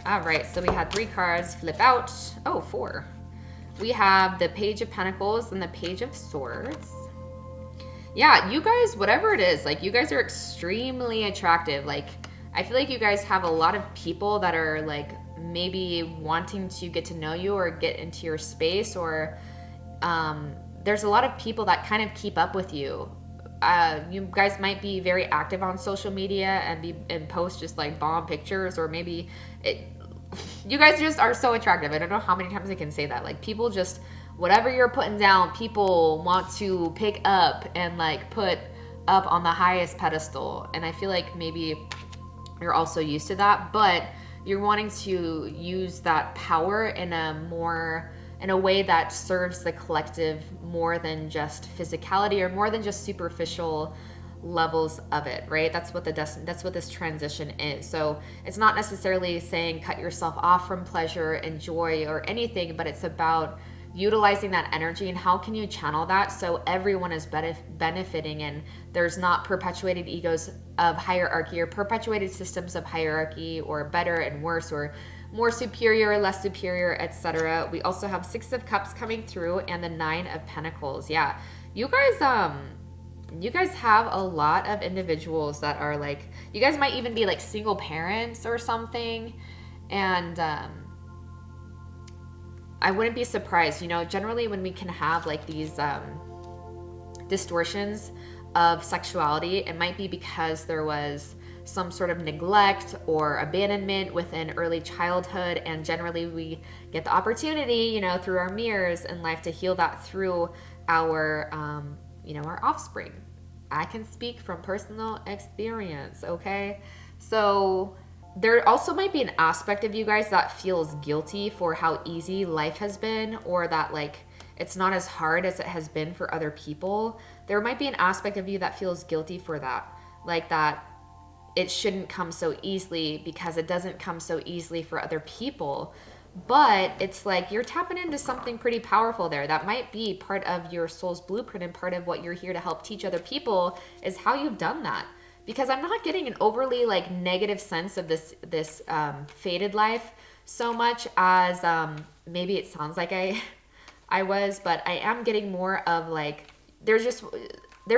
All right, so we had 3 cards flip out. Oh, 4. We have the Page of Pentacles and the Page of Swords. Yeah, you guys, whatever it is, like, you guys are extremely attractive. Like, I feel like you guys have a lot of people that are like maybe wanting to get to know you or get into your space, or there's a lot of people that kind of keep up with you. You guys might be very active on social media and post just like bomb pictures, or maybe you guys just are so attractive. I don't know how many times I can say that. Like, people just, whatever you're putting down, people want to pick up and like put up on the highest pedestal. And I feel like maybe you're also used to that, but you're wanting to use that power in a way that serves the collective more than just physicality, or more than just superficial levels of it, right? That's what this transition is. So it's not necessarily saying cut yourself off from pleasure and joy or anything, but it's about utilizing that energy and how can you channel that so everyone is benefiting, and there's not perpetuated egos of hierarchy or perpetuated systems of hierarchy, or better and worse, or more superior, less superior, etc. We also have 6 of Cups coming through and the 9 of Pentacles. Yeah, you guys have a lot of individuals that are like, you guys might even be like single parents or something, and I wouldn't be surprised, you know, generally when we can have like these distortions of sexuality, it might be because there was some sort of neglect or abandonment within early childhood, and generally we get the opportunity, you know, through our mirrors in life to heal that through our you know, our offspring. I can speak from personal experience, okay? So there also might be an aspect of you guys that feels guilty for how easy life has been, or that like it's not as hard as it has been for other people. There might be an aspect of you that feels guilty for that, like that it shouldn't come so easily because it doesn't come so easily for other people. But it's like you're tapping into something pretty powerful there. That might be part of your soul's blueprint, and part of what you're here to help teach other people is how you've done that. Because I'm not getting an overly like negative sense of this fated life so much as maybe it sounds like I was, but I am getting more of like, there's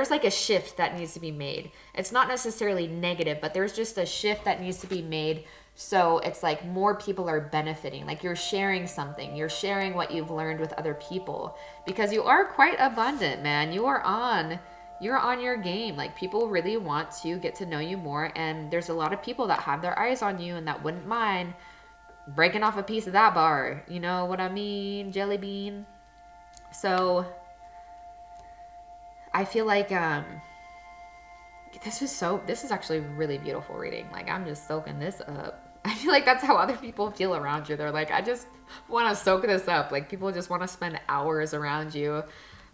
like a shift that needs to be made. It's not necessarily negative, but there's just a shift that needs to be made. So it's like more people are benefiting. Like, you're sharing something. You're sharing what you've learned with other people, because you are quite abundant, man. You're on your game. Like, people really want to get to know you more. And there's a lot of people that have their eyes on you and that wouldn't mind breaking off a piece of that bar. You know what I mean? Jelly bean. So I feel like this is actually a really beautiful reading. Like, I'm just soaking this up. I feel like that's how other people feel around you. They're like, I just want to soak this up. Like, people just want to spend hours around you,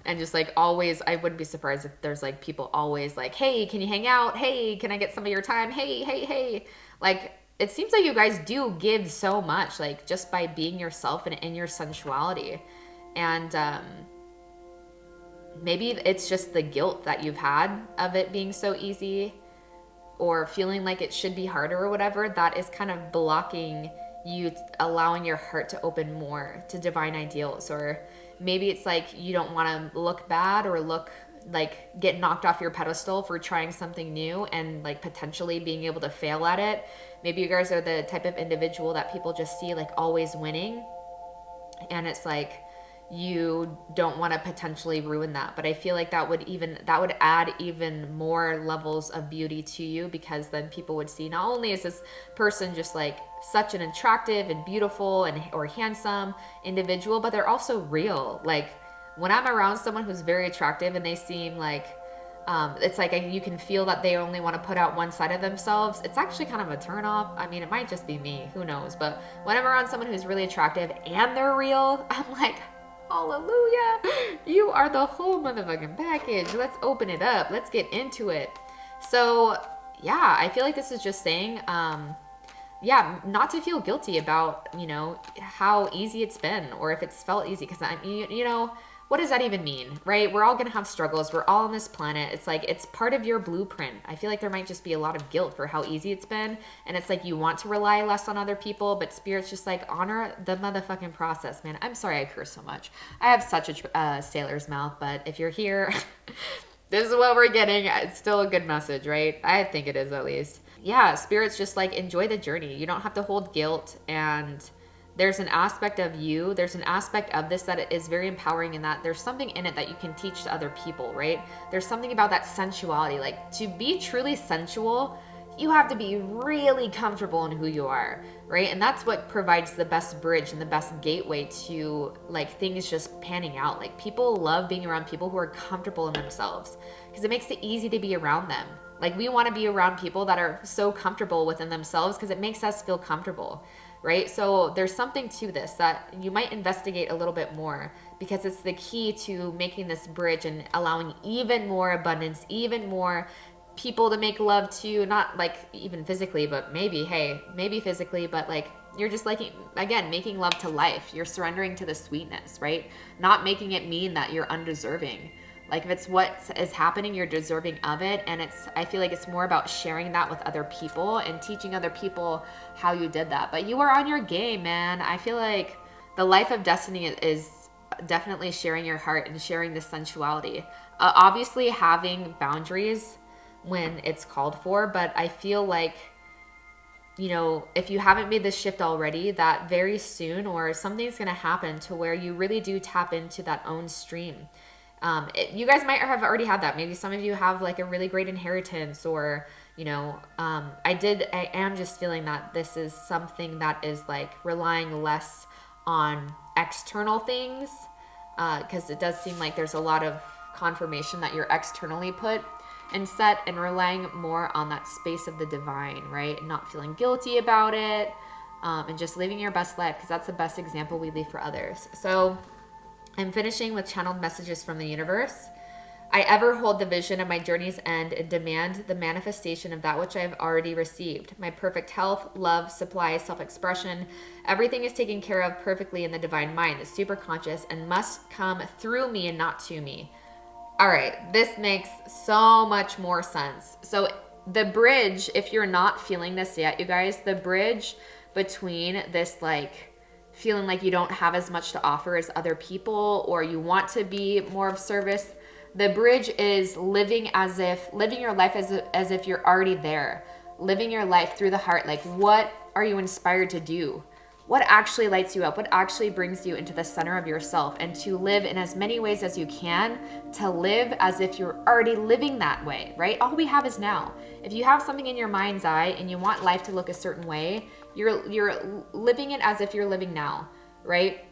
and just like always, I wouldn't be surprised if there's like people always like, hey, can you hang out? Hey, can I get some of your time? Hey. Like, it seems like you guys do give so much, like, just by being yourself and in your sensuality. And maybe it's just the guilt that you've had of it being so easy, or feeling like it should be harder or whatever, that is kind of blocking you allowing your heart to open more to divine ideals, or maybe it's like you don't want to look bad or look like get knocked off your pedestal for trying something new and like potentially being able to fail at it. Maybe you guys are the type of individual that people just see like always winning, and it's like you don't want to potentially ruin that. But I feel like that would add even more levels of beauty to you, because then people would see not only is this person just like such an attractive and beautiful and or handsome individual, but they're also real. Like when I'm around someone who's very attractive and they seem like it's like you can feel that they only want to put out one side of themselves, it's actually kind of a turn off. I mean, it might just be me, who knows? But when I'm around someone who's really attractive and they're real, I'm like, hallelujah, you are the whole motherfucking package. Let's open it up. Let's get into it. So yeah, I feel like this is just saying, not to feel guilty about, how easy it's been, or if it's felt easy. Because what does that even mean, right? We're all going to have struggles. We're all on this planet. It's like, it's part of your blueprint. I feel like there might just be a lot of guilt for how easy it's been. And it's like, you want to rely less on other people, but Spirit's just like, honor the motherfucking process, man. I'm sorry I curse so much. I have such a sailor's mouth, but if you're here, this is what we're getting. It's still a good message, right? I think it is, at least. Yeah, Spirit's just like, enjoy the journey. You don't have to hold guilt, and there's an aspect of you, there's an aspect of this that is very empowering, in that there's something in it that you can teach to other people, right? There's something about that sensuality. Like, to be truly sensual, you have to be really comfortable in who you are, right? And that's what provides the best bridge and the best gateway to like things just panning out. Like, people love being around people who are comfortable in themselves, because it makes it easy to be around them. Like, we want to be around people that are so comfortable within themselves, because it makes us feel comfortable, right? So there's something to this that you might investigate a little bit more, because it's the key to making this bridge and allowing even more abundance, even more people to make love to, not like even physically, but maybe physically, but like you're just like, again, making love to life. You're surrendering to the sweetness, right? Not making it mean that you're undeserving. Like, if it's what is happening, you're deserving of it. And I feel like it's more about sharing that with other people and teaching other people how you did that. But you are on your game, man. I feel like the life of destiny is definitely sharing your heart and sharing the sensuality. Obviously having boundaries when it's called for, but I feel like, if you haven't made this shift already, that very soon, or something's going to happen to where you really do tap into that own stream. You guys might have already had that. Maybe some of you have like a really great inheritance, or, I am just feeling that this is something that is like relying less on external things, because it does seem like there's a lot of confirmation that you're externally put and set, and relying more on that space of the divine, right? Not feeling guilty about it, and just living your best life, because that's the best example we leave for others. So I'm finishing with channeled messages from the universe. I ever hold the vision of my journey's end and demand the manifestation of that which I have already received. My perfect health, love, supply, self-expression, everything is taken care of perfectly in the divine mind, the superconscious, and must come through me and not to me. All right, this makes so much more sense. So the bridge, if you're not feeling this yet, you guys, the bridge between this like feeling like you don't have as much to offer as other people, or you want to be more of service, the bridge is living your life as if you're already there, living your life through the heart. Like, what are you inspired to do? What actually lights you up? What actually brings you into the center of yourself? And to live in as many ways as you can, to live as if you're already living that way, right? All we have is now. If you have something in your mind's eye and you want life to look a certain way, you're living it as if you're living now, right?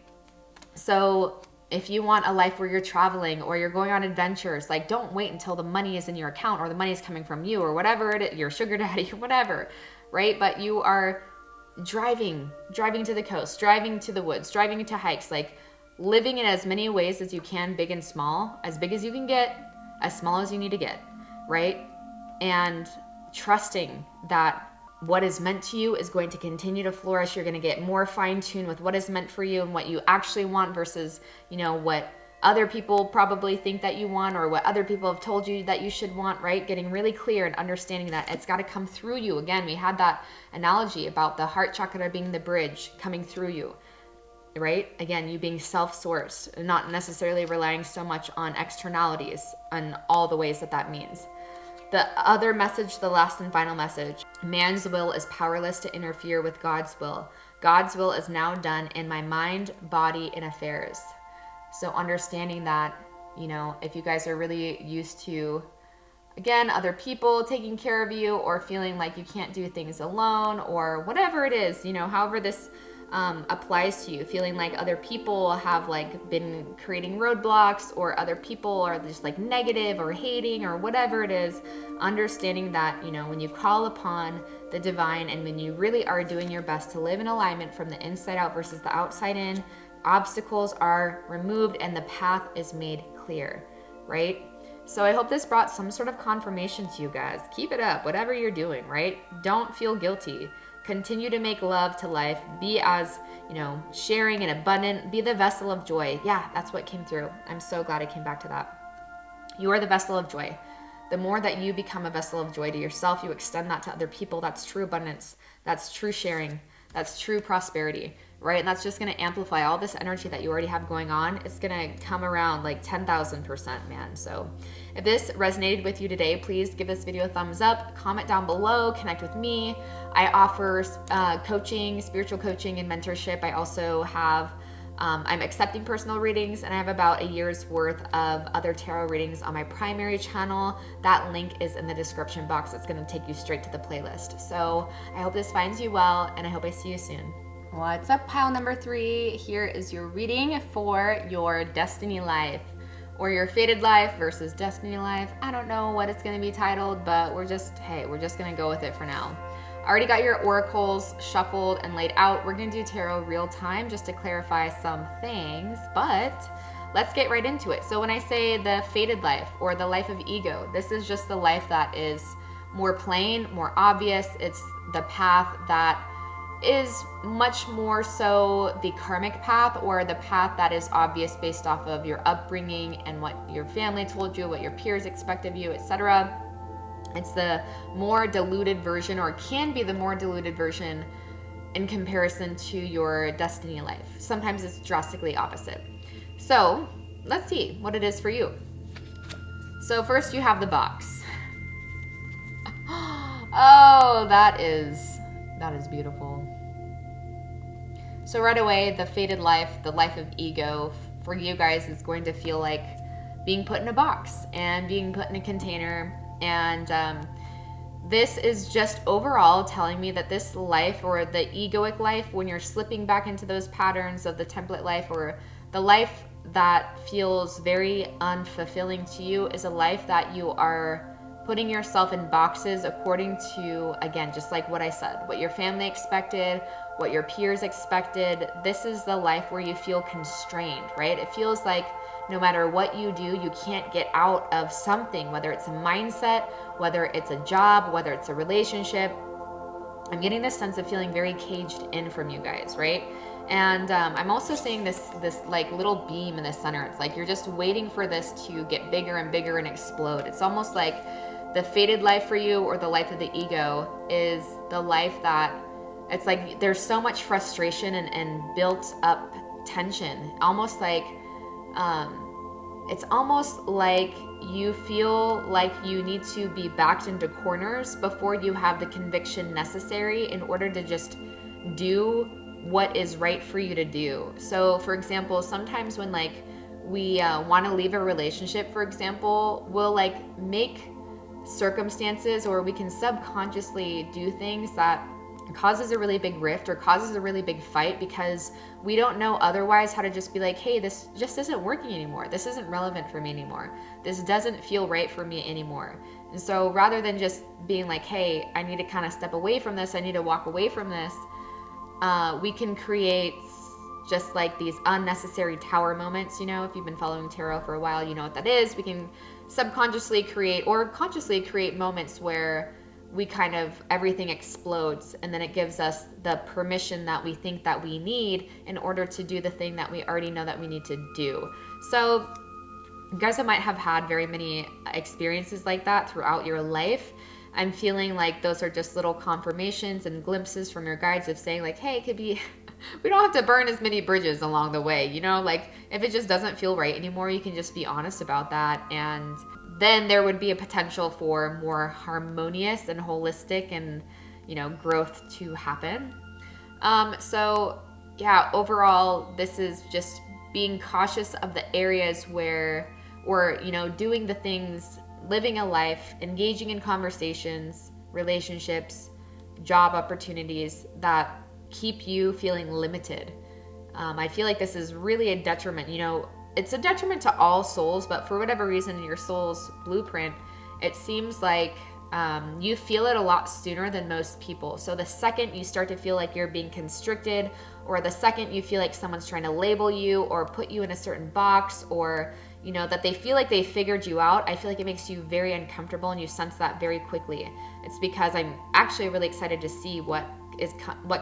So if you want a life where you're traveling or you're going on adventures, like, don't wait until the money is in your account or the money is coming from you or whatever it is, your sugar daddy or whatever, right? But you are driving to the coast, driving to the woods, driving into hikes, like living in as many ways as you can, big and small, as big as you can get, as small as you need to get, right? And trusting that what is meant to you is going to continue to flourish. You're going to get more fine-tuned with what is meant for you and what you actually want versus, what other people probably think that you want, or what other people have told you that you should want, right? Getting really clear and understanding that it's got to come through you. Again, we had that analogy about the heart chakra being the bridge coming through you, right? Again, you being self-sourced, not necessarily relying so much on externalities and all the ways that that means. The other message, the last and final message, man's will is powerless to interfere with God's will. God's will is now done in my mind, body, and affairs. So understanding that, you know, if you guys are really used to, again, other people taking care of you, or feeling like you can't do things alone, or whatever it is, you know, however this applies to you, feeling like other people have like been creating roadblocks, or other people are just like negative or hating or whatever it is, understanding that, you know, when you call upon the divine and when you really are doing your best to live in alignment from the inside out versus the outside in, obstacles are removed and the path is made clear, right? So I hope this brought some sort of confirmation to you guys. Keep it up, whatever you're doing, right? Don't feel guilty. Continue to make love to life. Be as, you know, sharing and abundant. Be the vessel of joy. Yeah, that's what came through. I'm so glad I came back to that. You are the vessel of joy. The more that you become a vessel of joy to yourself, you extend that to other people. That's true abundance. That's true sharing. That's true prosperity, right? And that's just going to amplify all this energy that you already have going on. It's going to come around like 10,000%, man. So if this resonated with you today, please give this video a thumbs up, comment down below, connect with me. I offer coaching, spiritual coaching, and mentorship. I also have, I'm accepting personal readings, and I have about a year's worth of other tarot readings on my primary channel. That link is in the description box. It's going to take you straight to the playlist. So I hope this finds you well, and I hope I see you soon. What's up, pile number 3? Here is your reading for your destiny life, or your fated life versus destiny life. I don't know what it's going to be titled, but we're just going to go with it for now. I already got your oracles shuffled and laid out. We're going to do tarot real time just to clarify some things, but let's get right into it. So when I say the fated life or the life of ego, this is just the life that is more plain, more obvious. It's the path that is much more so the karmic path, or the path that is obvious based off of your upbringing and what your family told you, what your peers expect of you, etc. It's the more diluted version, or can be the more diluted version in comparison to your destiny life. Sometimes it's drastically opposite. So let's see what it is for you. So first you have the box. Oh, that is beautiful. So right away, the fated life, the life of ego for you guys is going to feel like being put in a box and being put in a container. And this is just overall telling me that this life, or the egoic life, when you're slipping back into those patterns of the template life, or the life that feels very unfulfilling to you, is a life that you are putting yourself in boxes according to, again, just like what I said, what your family expected, what your peers expected. This is the life where you feel constrained, right? It feels like no matter what you do, you can't get out of something, whether it's a mindset, whether it's a job, whether it's a relationship. I'm getting this sense of feeling very caged in from you guys, right? And I'm also seeing this like little beam in the center. It's like you're just waiting for this to get bigger and bigger and explode. It's almost like the fated life for you, or the life of the ego, is the life that it's like there's so much frustration and built up tension. Almost like it's almost like you feel like you need to be backed into corners before you have the conviction necessary in order to just do what is right for you to do. So for example, sometimes when like we want to leave a relationship, for example, we'll like make circumstances, or we can subconsciously do things that causes a really big rift or causes a really big fight, because we don't know otherwise how to just be like, hey, this just isn't working anymore. This isn't relevant for me anymore. This doesn't feel right for me anymore. And so rather than just being like, hey, I need to kind of step away from this, I need to walk away from this, we can create just like these unnecessary tower moments. You know, if you've been following tarot for a while, you know what that is. We can subconsciously create or consciously create moments where we kind of, everything explodes, and then it gives us the permission that we think that we need in order to do the thing that we already know that we need to do. So you guys might have had very many experiences like that throughout your life. I'm feeling like those are just little confirmations and glimpses from your guides of saying like, hey, it could be, we don't have to burn as many bridges along the way, you know, like if it just doesn't feel right anymore, you can just be honest about that. And then there would be a potential for more harmonious and holistic and, you know, growth to happen. So yeah, overall, this is just being cautious of the areas where, or, you know, doing the things, living a life, engaging in conversations, relationships, job opportunities that keep you feeling limited. I feel like this is really a detriment, you know, it's a detriment to all souls, but for whatever reason in your soul's blueprint, it seems like you feel it a lot sooner than most people. So the second you start to feel like you're being constricted, or the second you feel like someone's trying to label you or put you in a certain box, or, you know, that they feel like they figured you out, I feel like it makes you very uncomfortable, and you sense that very quickly. It's because I'm actually really excited to see what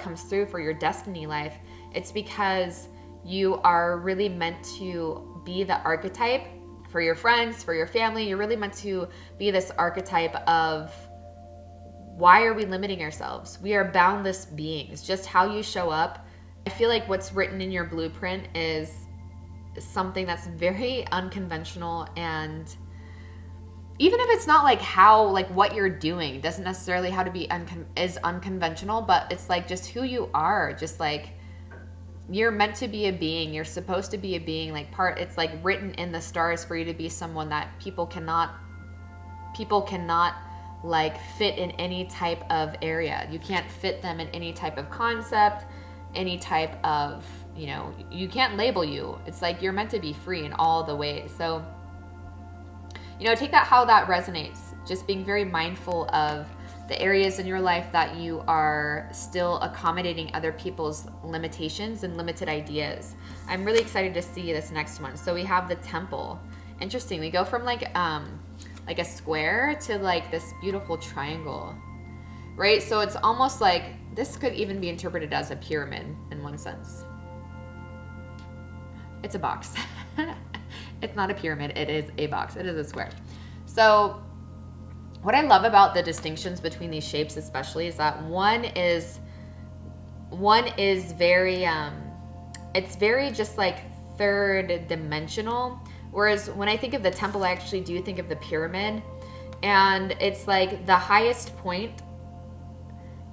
comes through for your destiny life. It's because you are really meant to be the archetype for your friends, for your family. You're really meant to be this archetype of, why are we limiting ourselves? We are boundless beings. Just how you show up. I feel like what's written in your blueprint is something that's very unconventional, and even if it's not like how, like what you're doing doesn't necessarily how to be is unconventional, but it's like just who you are. Just like, you're meant to be a being. You're supposed to be a being. Like it's like written in the stars for you to be someone that people cannot like fit in any type of area. You can't fit them in any type of concept, any type of, you know, you can't label you. It's like you're meant to be free in all the ways. So, you know, take that how that resonates. Just being very mindful of the areas in your life that you are still accommodating other people's limitations and limited ideas. I'm really excited to see this next one. So we have the temple. Interesting. We go from like a square to like this beautiful triangle, right? So it's almost like this could even be interpreted as a pyramid in one sense. It's a box. It's not a pyramid. It is a box. It is a square. So what I love about the distinctions between these shapes especially is that one is very, it's very just like third dimensional. Whereas when I think of the temple, I actually do think of the pyramid. And it's like the highest point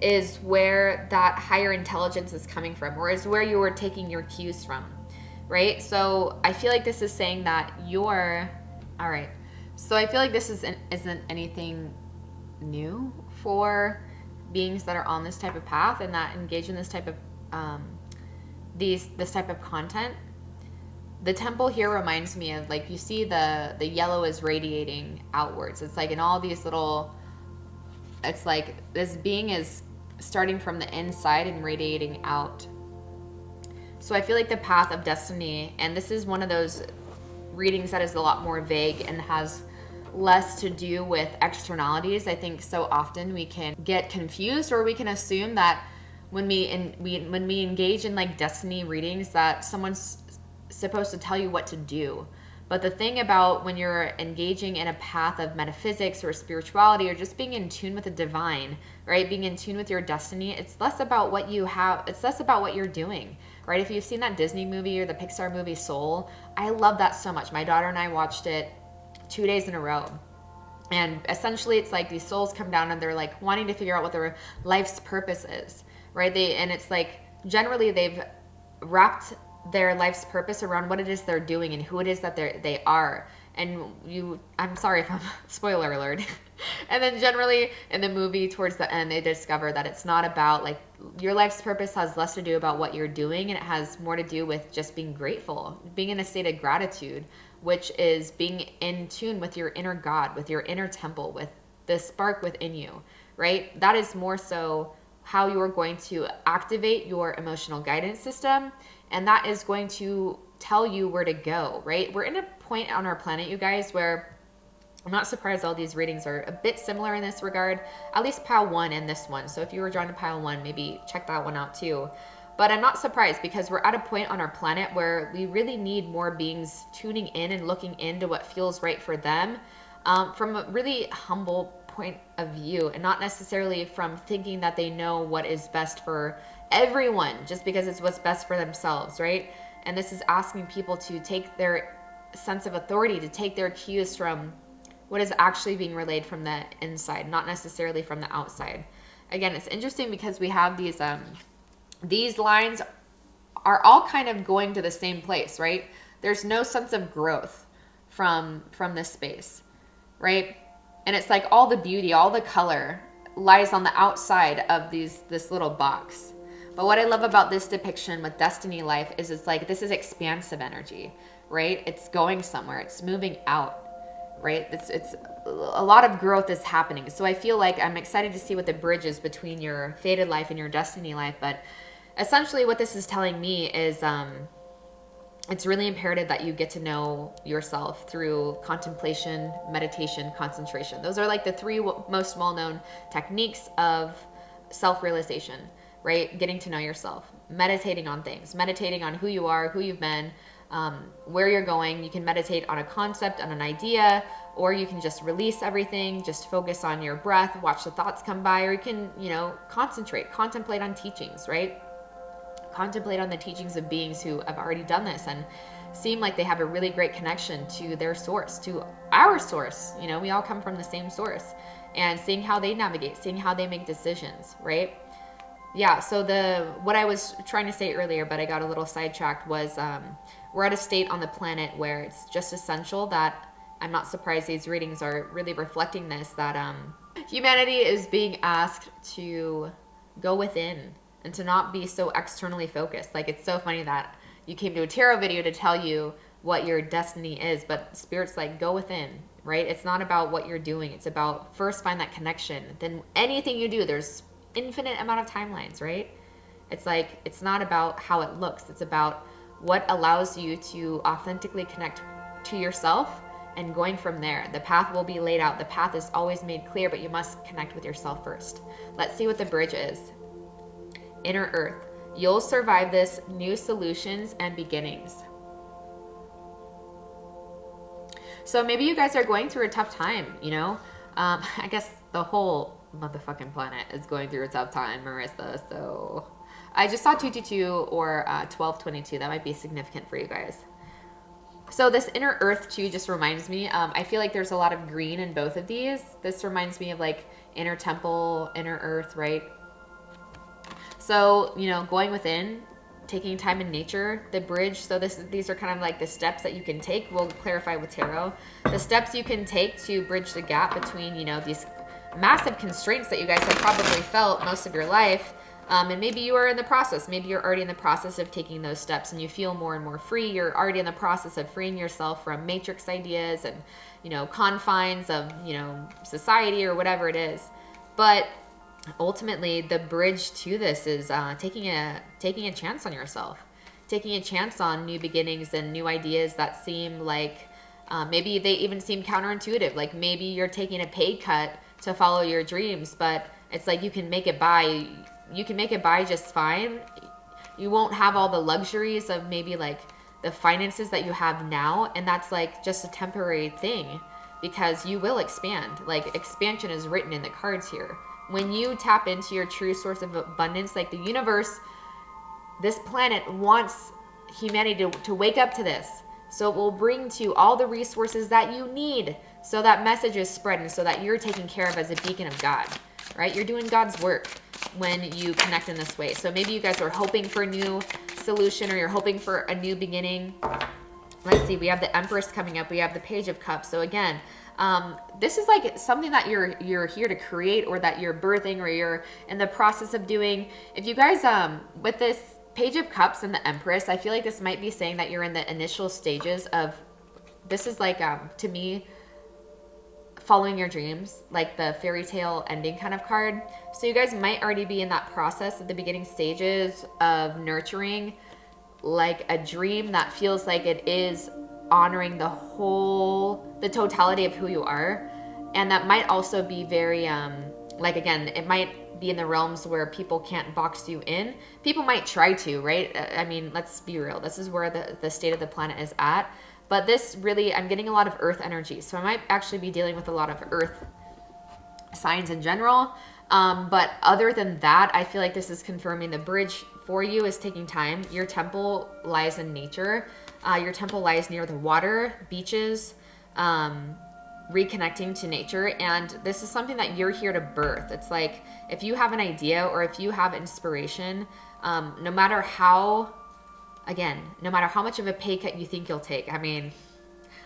is where that higher intelligence is coming from, or is where you were taking your cues from, right? So I feel like this is saying that all right. So I feel like this isn't anything new for beings that are on this type of path and that engage in this type of this type of content. The temple here reminds me of, like, you see the yellow is radiating outwards. It's like in all these little, it's like this being is starting from the inside and radiating out. So I feel like the path of destiny, and this is one of those readings that is a lot more vague and has less to do with externalities. I think so often we can get confused, or we can assume that when we engage in like destiny readings that someone's supposed to tell you what to do. But the thing about when you're engaging in a path of metaphysics or spirituality, or just being in tune with the divine, right? Being in tune with your destiny, it's less about what you have, it's less about what you're doing, right? If you've seen that Disney movie or the Pixar movie Soul, I love that so much. My daughter and I watched it 2 days in a row. And essentially it's like these souls come down and they're like wanting to figure out what their life's purpose is, right? And it's like generally they've wrapped their life's purpose around what it is they're doing and who it is that they are. And I'm sorry if I'm spoiler alert. And then generally in the movie towards the end, they discover that it's not about, like, your life's purpose has less to do about what you're doing, and it has more to do with just being grateful, being in a state of gratitude, which is being in tune with your inner God, with your inner temple, with the spark within you, right? That is more so how you are going to activate your emotional guidance system, and that is going to tell you where to go, right? We're in a point on our planet, you guys, where I'm not surprised all these readings are a bit similar in this regard, at least pile 1 and this one. So if you were drawn to pile 1, maybe check that one out too. But I'm not surprised because we're at a point on our planet where we really need more beings tuning in and looking into what feels right for them, from a really humble point of view, and not necessarily from thinking that they know what is best for everyone just because it's what's best for themselves, right? And this is asking people to take their sense of authority, to take their cues from what is actually being relayed from the inside, not necessarily from the outside. Again, it's interesting because we have these lines are all kind of going to the same place, right? There's no sense of growth from this space, right? And it's like all the beauty, all the color lies on the outside of this little box. But what I love about this depiction with Destiny Life is it's like this is expansive energy, right? It's going somewhere. It's moving out, right? It's a lot of growth is happening. So I feel like I'm excited to see what the bridge is between your fated life and your destiny life. But essentially what this is telling me is it's really imperative that you get to know yourself through contemplation, meditation, concentration. Those are like the 3 most well-known techniques of self-realization, right? Getting to know yourself, meditating on things, meditating on who you are, who you've been, where you're going. You can meditate on a concept, on an idea, or you can just release everything, just focus on your breath, watch the thoughts come by, or you can, contemplate on teachings, right? Contemplate on the teachings of beings who have already done this and seem like they have a really great connection to their source, to our source. We all come from the same source, and seeing how they navigate, seeing how they make decisions, right? Yeah, so what I was trying to say earlier, but I got a little sidetracked, was we're at a state on the planet where it's just essential that, I'm not surprised these readings are really reflecting this, that humanity is being asked to go within and to not be so externally focused. Like, it's so funny that you came to a tarot video to tell you what your destiny is, but Spirit's like, go within, right? It's not about what you're doing. It's about first find that connection. Then anything you do, there's infinite amount of timelines, right? It's like, it's not about how it looks. It's about what allows you to authentically connect to yourself, and going from there. The path will be laid out. The path is always made clear, but you must connect with yourself first. Let's see what the bridge is. Inner Earth. You'll survive this. New solutions and beginnings. So maybe you guys are going through a tough time, I guess the whole motherfucking planet is going through a tough time, Marissa. So I just saw 222 or 1222. That might be significant for you guys. So this Inner Earth too just reminds me, I feel like there's a lot of green in both of these. This reminds me of like inner temple, inner earth, right? So, going within, taking time in nature, the bridge. So these are kind of like the steps that you can take. We'll clarify with tarot. The steps you can take to bridge the gap between, these massive constraints that you guys have probably felt most of your life. And maybe you are in the process. Maybe you're already in the process of taking those steps and you feel more and more free. You're already in the process of freeing yourself from matrix ideas and, confines of, society or whatever it is. But ultimately, the bridge to this is taking a chance on yourself, taking a chance on new beginnings and new ideas that seem like maybe they even seem counterintuitive. Like maybe you're taking a pay cut to follow your dreams, but it's like you can make it by just fine. You won't have all the luxuries of maybe like the finances that you have now, and that's like just a temporary thing, because you will expand. Like, expansion is written in the cards here. When you tap into your true source of abundance, like the universe, this planet wants humanity to wake up to this. So it will bring to you all the resources that you need, so that message is spread and so that you're taken care of as a beacon of God, right? You're doing God's work when you connect in this way. So maybe you guys are hoping for a new solution, or you're hoping for a new beginning. Let's see, we have the Empress coming up. We have the Page of Cups. So again, this is like something that you're here to create, or that you're birthing, or you're in the process of doing. If you guys, with this Page of Cups and the Empress, I feel like this might be saying that you're in the initial stages of, this is like, to me, following your dreams, like the fairy tale ending kind of card. So you guys might already be in that process of the beginning stages of nurturing like a dream that feels like it is honoring the totality of who you are. And that might also be very, like, again, it might be in the realms where people can't box you in. People might try to, right? I mean, let's be real. This is where the state of the planet is at. But this really, I'm getting a lot of earth energy. So I might actually be dealing with a lot of earth signs in general. But other than that, I feel like this is confirming the bridge for you is taking time. Your temple lies in nature. Your temple lies near the water, beaches, reconnecting to nature. And this is something that you're here to birth. It's like, if you have an idea or if you have inspiration, no matter how much of a pay cut you think you'll take. I mean,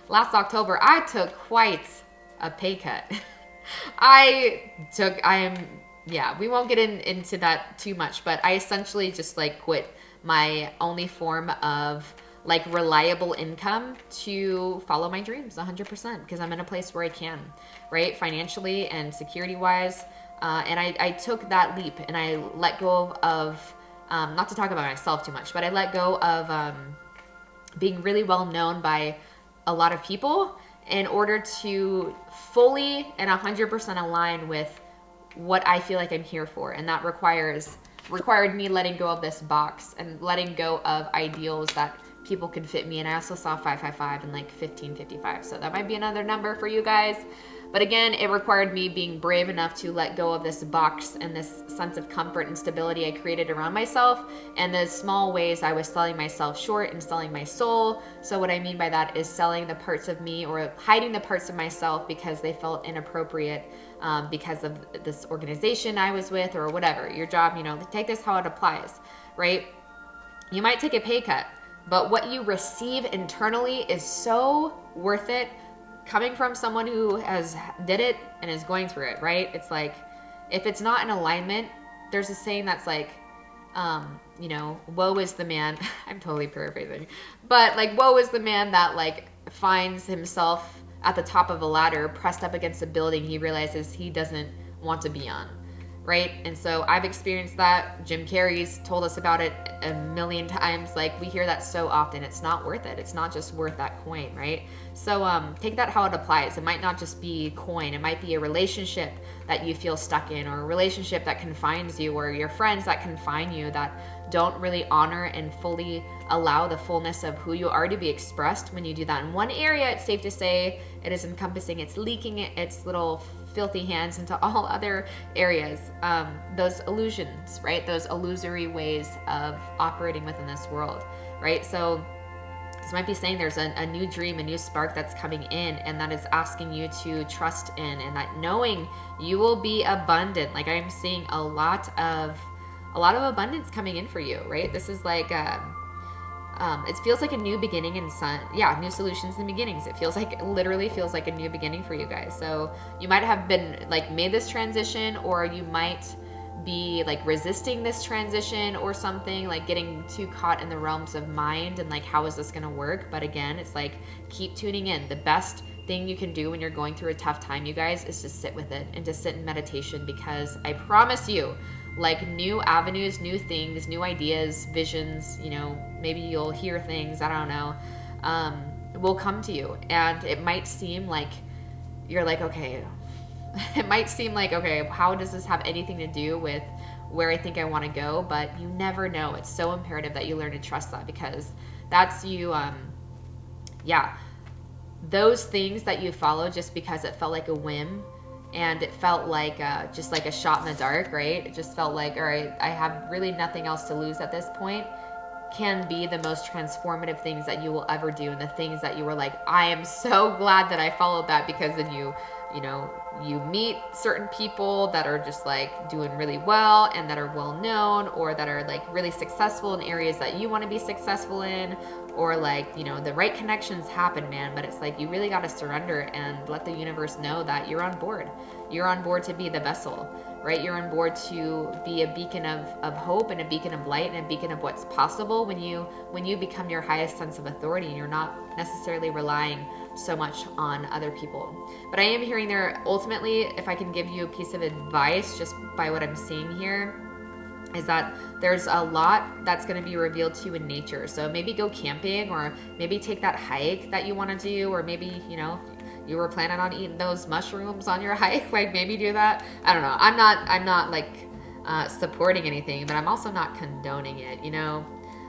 last October, I took quite a pay cut. We won't get into that too much, but I essentially just like quit my only form of like reliable income to follow my dreams 100%, because I'm in a place where I can, right? Financially and security wise. And I took that leap and I let go of, not to talk about myself too much, but I let go of being really well known by a lot of people in order to fully and 100% align with what I feel like I'm here for. And that required me letting go of this box and letting go of ideals that people could fit me in. I also saw 555 and like 1555. So that might be another number for you guys. But again, it required me being brave enough to let go of this box and this sense of comfort and stability I created around myself, and the small ways I was selling myself short and selling my soul. So what I mean by that is selling the parts of me or hiding the parts of myself because they felt inappropriate because of this organization I was with or whatever. Your job, take this how it applies, right? You might take a pay cut, but what you receive internally is so worth it. Coming from someone who did it and is going through it, right? It's like, if it's not in alignment, there's a saying that's like, woe is the man. I'm totally paraphrasing, but like, woe is the man that like finds himself at the top of a ladder, pressed up against a building he realizes he doesn't want to be on, right? And so I've experienced that. Jim Carrey's told us about it a million times. Like, we hear that so often. It's not worth it. It's not just worth that coin, right? So take that how it applies. It might not just be coin. It might be a relationship that you feel stuck in, or a relationship that confines you, or your friends that confine you, that don't really honor and fully allow the fullness of who you are to be expressed. When you do that in one area, it's safe to say it is encompassing, it's leaking its little filthy hands into all other areas. Those illusions, right? Those illusory ways of operating within this world, right? So this might be saying there's a new dream, a new spark that's coming in, and that is asking you to trust in, and that knowing you will be abundant. Like, I'm seeing a lot of abundance coming in for you, right? This is like, it feels like a new beginning and new solutions and beginnings. It literally feels like a new beginning for you guys. So you might have been like made this transition, or you might be like resisting this transition or something, like getting too caught in the realms of mind and like, how is this going to work? But again, it's like, keep tuning in. The best thing you can do when you're going through a tough time, you guys, is to sit with it and to sit in meditation, because I promise you, like, new avenues, new things, new ideas, visions, maybe you'll hear things, I don't know, will come to you. And it might seem like you're like, okay, how does this have anything to do with where I think I want to go? But you never know. It's so imperative that you learn to trust that, because that's you, those things that you follow just because it felt like a whim, and it felt like just like a shot in the dark, right? It just felt like, all right, I have really nothing else to lose at this point, can be the most transformative things that you will ever do. And the things that you were like, I am so glad that I followed that, because then you meet certain people that are just like doing really well and that are well known, or that are like really successful in areas that you want to be successful in, or like, the right connections happen, man. But it's like, you really got to surrender and let the universe know that you're on board. You're on board to be the vessel, right? You're on board to be a beacon of hope and a beacon of light and a beacon of what's possible when you become your highest sense of authority, and you're not necessarily relying so much on other people. But I am hearing there, ultimately, if I can give you a piece of advice just by what I'm seeing here, is that there's a lot that's going to be revealed to you in nature. So maybe go camping, or maybe take that hike that you want to do, or maybe, you know, you were planning on eating those mushrooms on your hike, like maybe do that. I don't know. I'm not like supporting anything, but I'm also not condoning it, you know.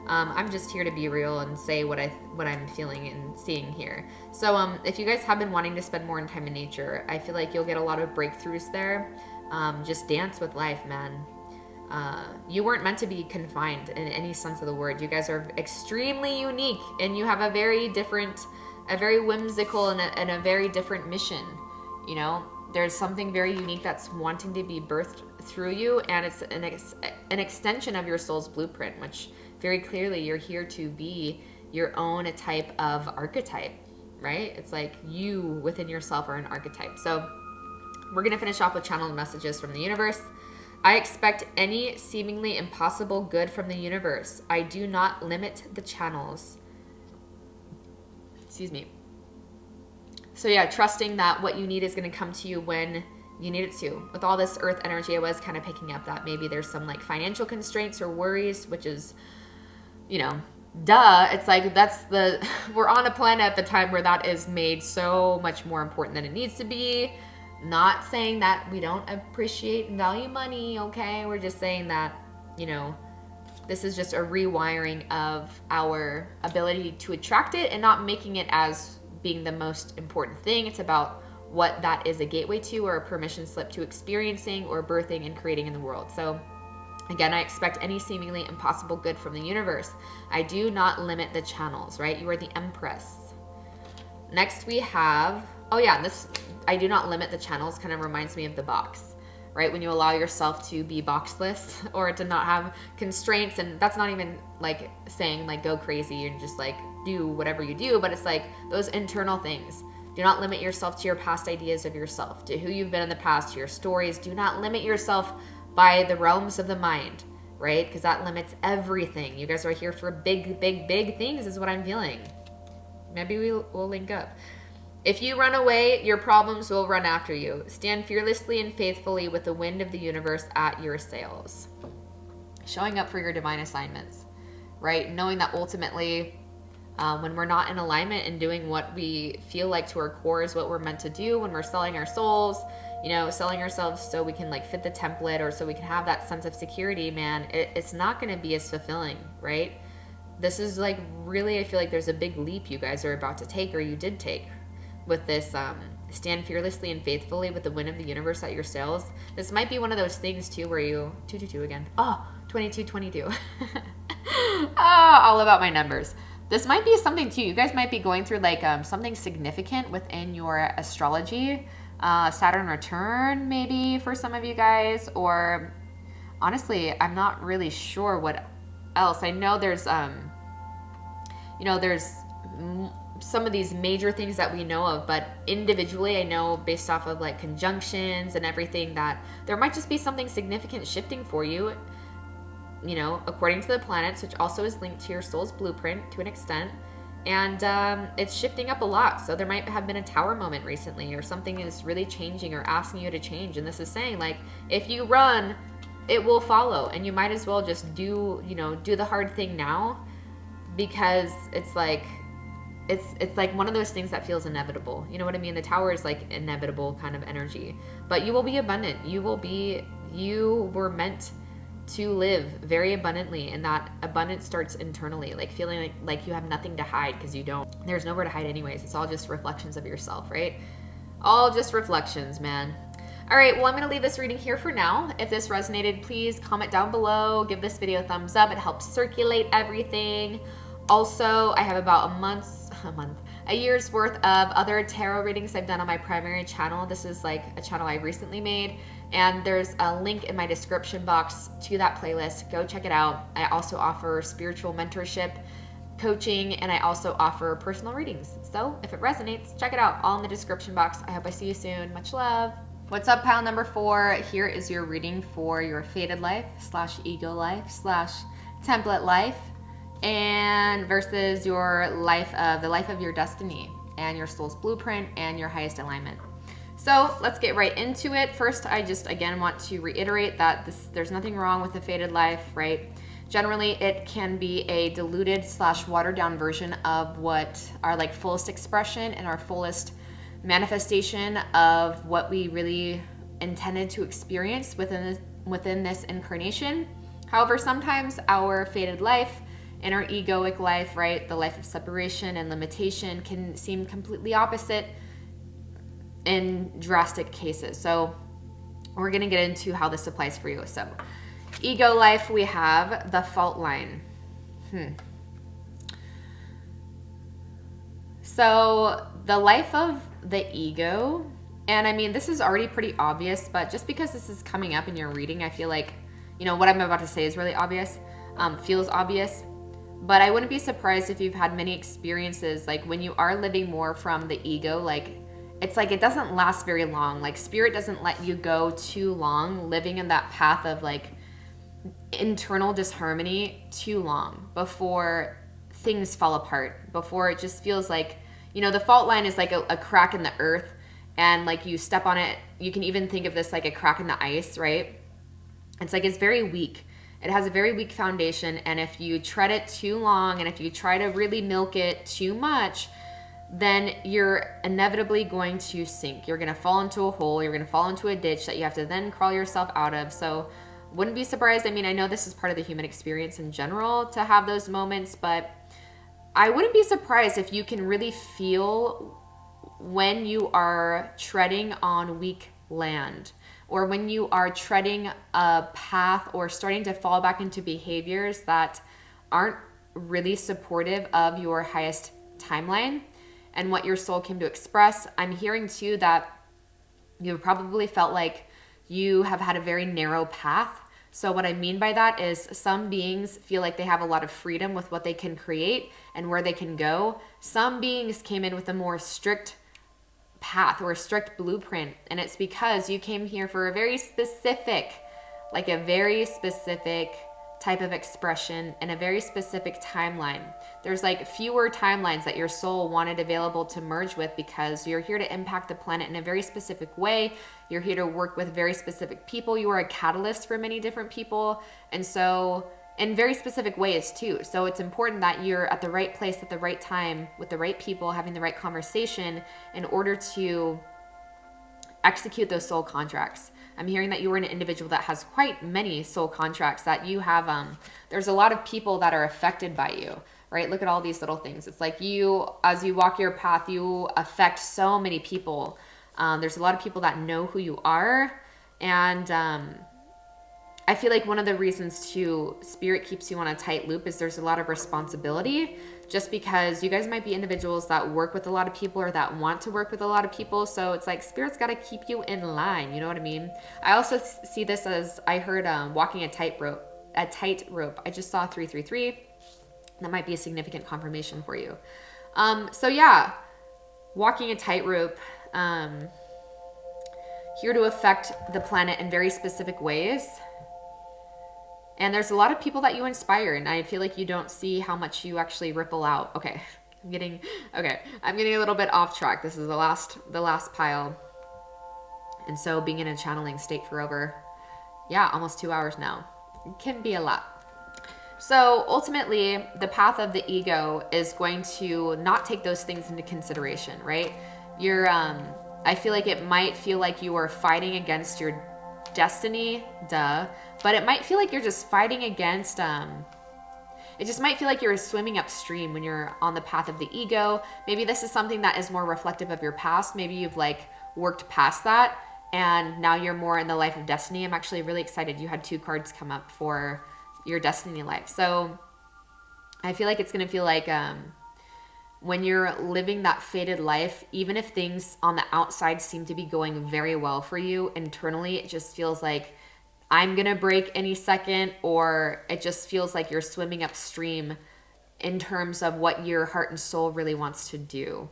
I'm just here to be real and say what I'm feeling and seeing here. So if you guys have been wanting to spend more time in nature, I feel like you'll get a lot of breakthroughs there. Just dance with life, man. You weren't meant to be confined in any sense of the word. You guys are extremely unique, and you have a very whimsical and a very different mission. You know, there's something very unique that's wanting to be birthed through you, and it's an extension of your soul's blueprint, which very clearly you're here to be your own type of archetype, right? It's like you within yourself are an archetype. So we're going to finish off with channeled messages from the universe. I expect any seemingly impossible good from the universe. I do not limit the channels. Excuse me. So yeah, trusting that what you need is going to come to you when you need it to. With all this earth energy, I was kind of picking up that maybe there's some like financial constraints or worries, which is, you know, duh. It's like we're on a planet at the time where that is made so much more important than it needs to be. Not saying that we don't appreciate and value money, okay? We're just saying that, you know, this is just a rewiring of our ability to attract it and not making it as being the most important thing. It's about what that is a gateway to, or a permission slip to experiencing or birthing and creating in the world. So again, I expect any seemingly impossible good from the universe. I do not limit the channels, right? You are the Empress. Next we have, oh yeah, this, I do not limit the channels kind of reminds me of the box, right? When you allow yourself to be boxless or to not have constraints, and that's not even like saying like go crazy and just like do whatever you do, but it's like those internal things. Do not limit yourself to your past ideas of yourself, to who you've been in the past, to your stories. Do not limit yourself by the realms of the mind, right? Because that limits everything. You guys are here for big, big, big things is what I'm feeling. Maybe we'll link up. If you run away, your problems will run after you. Stand fearlessly and faithfully with the wind of the universe at your sails. Showing up for your divine assignments, right? Knowing that ultimately, when we're not in alignment and doing what we feel like to our core is what we're meant to do, when we're selling our souls, you know, selling ourselves so we can like fit the template or so we can have that sense of security, man, it's not going to be as fulfilling, right? This is like really, I feel like there's a big leap you guys are about to take, or you did take, with this stand fearlessly and faithfully with the wind of the universe at your sails. This might be one of those things too where you 222 again. Oh, 2222. Oh, all about my numbers. This might be something too. You guys might be going through like something significant within your astrology. Saturn return maybe for some of you guys, or honestly, I'm not really sure what else. I know there's you know, there's some of these major things that we know of, but individually I know based off of like conjunctions and everything that there might just be something significant shifting for you, you know, according to the planets, which also is linked to your soul's blueprint to an extent. And it's shifting up a lot. So there might have been a tower moment recently, or something is really changing or asking you to change. And this is saying like, if you run, it will follow, and you might as well just do, you know, do the hard thing now, because it's like one of those things that feels inevitable. You know what I mean? The tower is like inevitable kind of energy, but you will be abundant. You were meant to live very abundantly, and that abundance starts internally, like feeling like you have nothing to hide, because you don't. There's nowhere to hide anyways. It's all just reflections of yourself, right? All just reflections, man. All right, well, I'm going to leave this reading here for now. If this resonated, please comment down below, give this video a thumbs up. It helps circulate everything. Also, I have about a year's worth of other tarot readings I've done on my primary channel. This is like a channel I recently made, and there's a link in my description box to that playlist. Go check it out. I also offer spiritual mentorship, coaching, and I also offer personal readings. So if it resonates, check it out. All in the description box. I hope I see you soon. Much love. What's up, pile number 4? Here is your reading for your fated life / ego life / template life, and versus your life of the life of your destiny and your soul's blueprint and your highest alignment. So let's get right into it. First, I just again want to reiterate that there's nothing wrong with a fated life, right? Generally, it can be a diluted / watered down version of what our like fullest expression and our fullest manifestation of what we really intended to experience within this incarnation. However, sometimes our fated life and our egoic life, right, the life of separation and limitation, can seem completely opposite in drastic cases. So we're going to get into how this applies for you. So ego life, we have the fault line. So the life of the ego, and I mean, this is already pretty obvious, but just because this is coming up in your reading, I feel like, you know, what I'm about to say is really obvious, feels obvious, but I wouldn't be surprised if you've had many experiences, like when you are living more from the ego, like, it's like it doesn't last very long. Like spirit doesn't let you go too long living in that path of like internal disharmony too long before things fall apart, before it just feels like, you know, the fault line is like a crack in the earth, and like you step on it, you can even think of this like a crack in the ice, right? It's like it's very weak. It has a very weak foundation, and if you tread it too long and if you try to really milk it too much, then you're inevitably going to sink. You're going to fall into a hole. You're going to fall into a ditch that you have to then crawl yourself out of. So wouldn't be surprised. I mean, I know this is part of the human experience in general to have those moments, but I wouldn't be surprised if you can really feel when you are treading on weak land, or when you are treading a path or starting to fall back into behaviors that aren't really supportive of your highest timeline and what your soul came to express. I'm hearing too that you probably felt like you have had a very narrow path. So what I mean by that is some beings feel like they have a lot of freedom with what they can create and where they can go. Some beings came in with a more strict path or a strict blueprint, and it's because you came here for a very specific type of expression and a very specific timeline. There's like fewer timelines that your soul wanted available to merge with, because you're here to impact the planet in a very specific way. You're here to work with very specific people. You are a catalyst for many different people, and so in very specific ways too. So it's important that you're at the right place at the right time with the right people, having the right conversation in order to execute those soul contracts. I'm hearing that you are an individual that has quite many soul contracts, that you have, there's a lot of people that are affected by you, right? Look at all these little things. It's like you, as you walk your path, you affect so many people. There's a lot of people that know who you are. And I feel like one of the reasons too, Spirit keeps you on a tight loop is there's a lot of responsibility, just because you guys might be individuals that work with a lot of people or that want to work with a lot of people. So it's like Spirit's got to keep you in line. You know what I mean? I also see this as, I heard walking a tightrope. I just saw 333. That might be a significant confirmation for you. So yeah, walking a tightrope, here to affect the planet in very specific ways. And there's a lot of people that you inspire, and I feel like you don't see how much you actually ripple out. Okay, I'm getting a little bit off track. This is the last pile. And so being in a channeling state for over, almost 2 hours now, it can be a lot. So ultimately, the path of the ego is going to not take those things into consideration, right? I feel like it might feel like you are fighting against your destiny, but it might feel like you're just fighting against, it just might feel like you're swimming upstream when you're on the path of the ego. Maybe this is something that is more reflective of your past. Maybe you've like worked past that and now you're more in the life of destiny. I'm actually really excited. You had 2 cards come up for your destiny life. So I feel like it's going to feel like, when you're living that fated life, even if things on the outside seem to be going very well for you, internally it just feels like I'm gonna break any second, or it just feels like you're swimming upstream in terms of what your heart and soul really wants to do,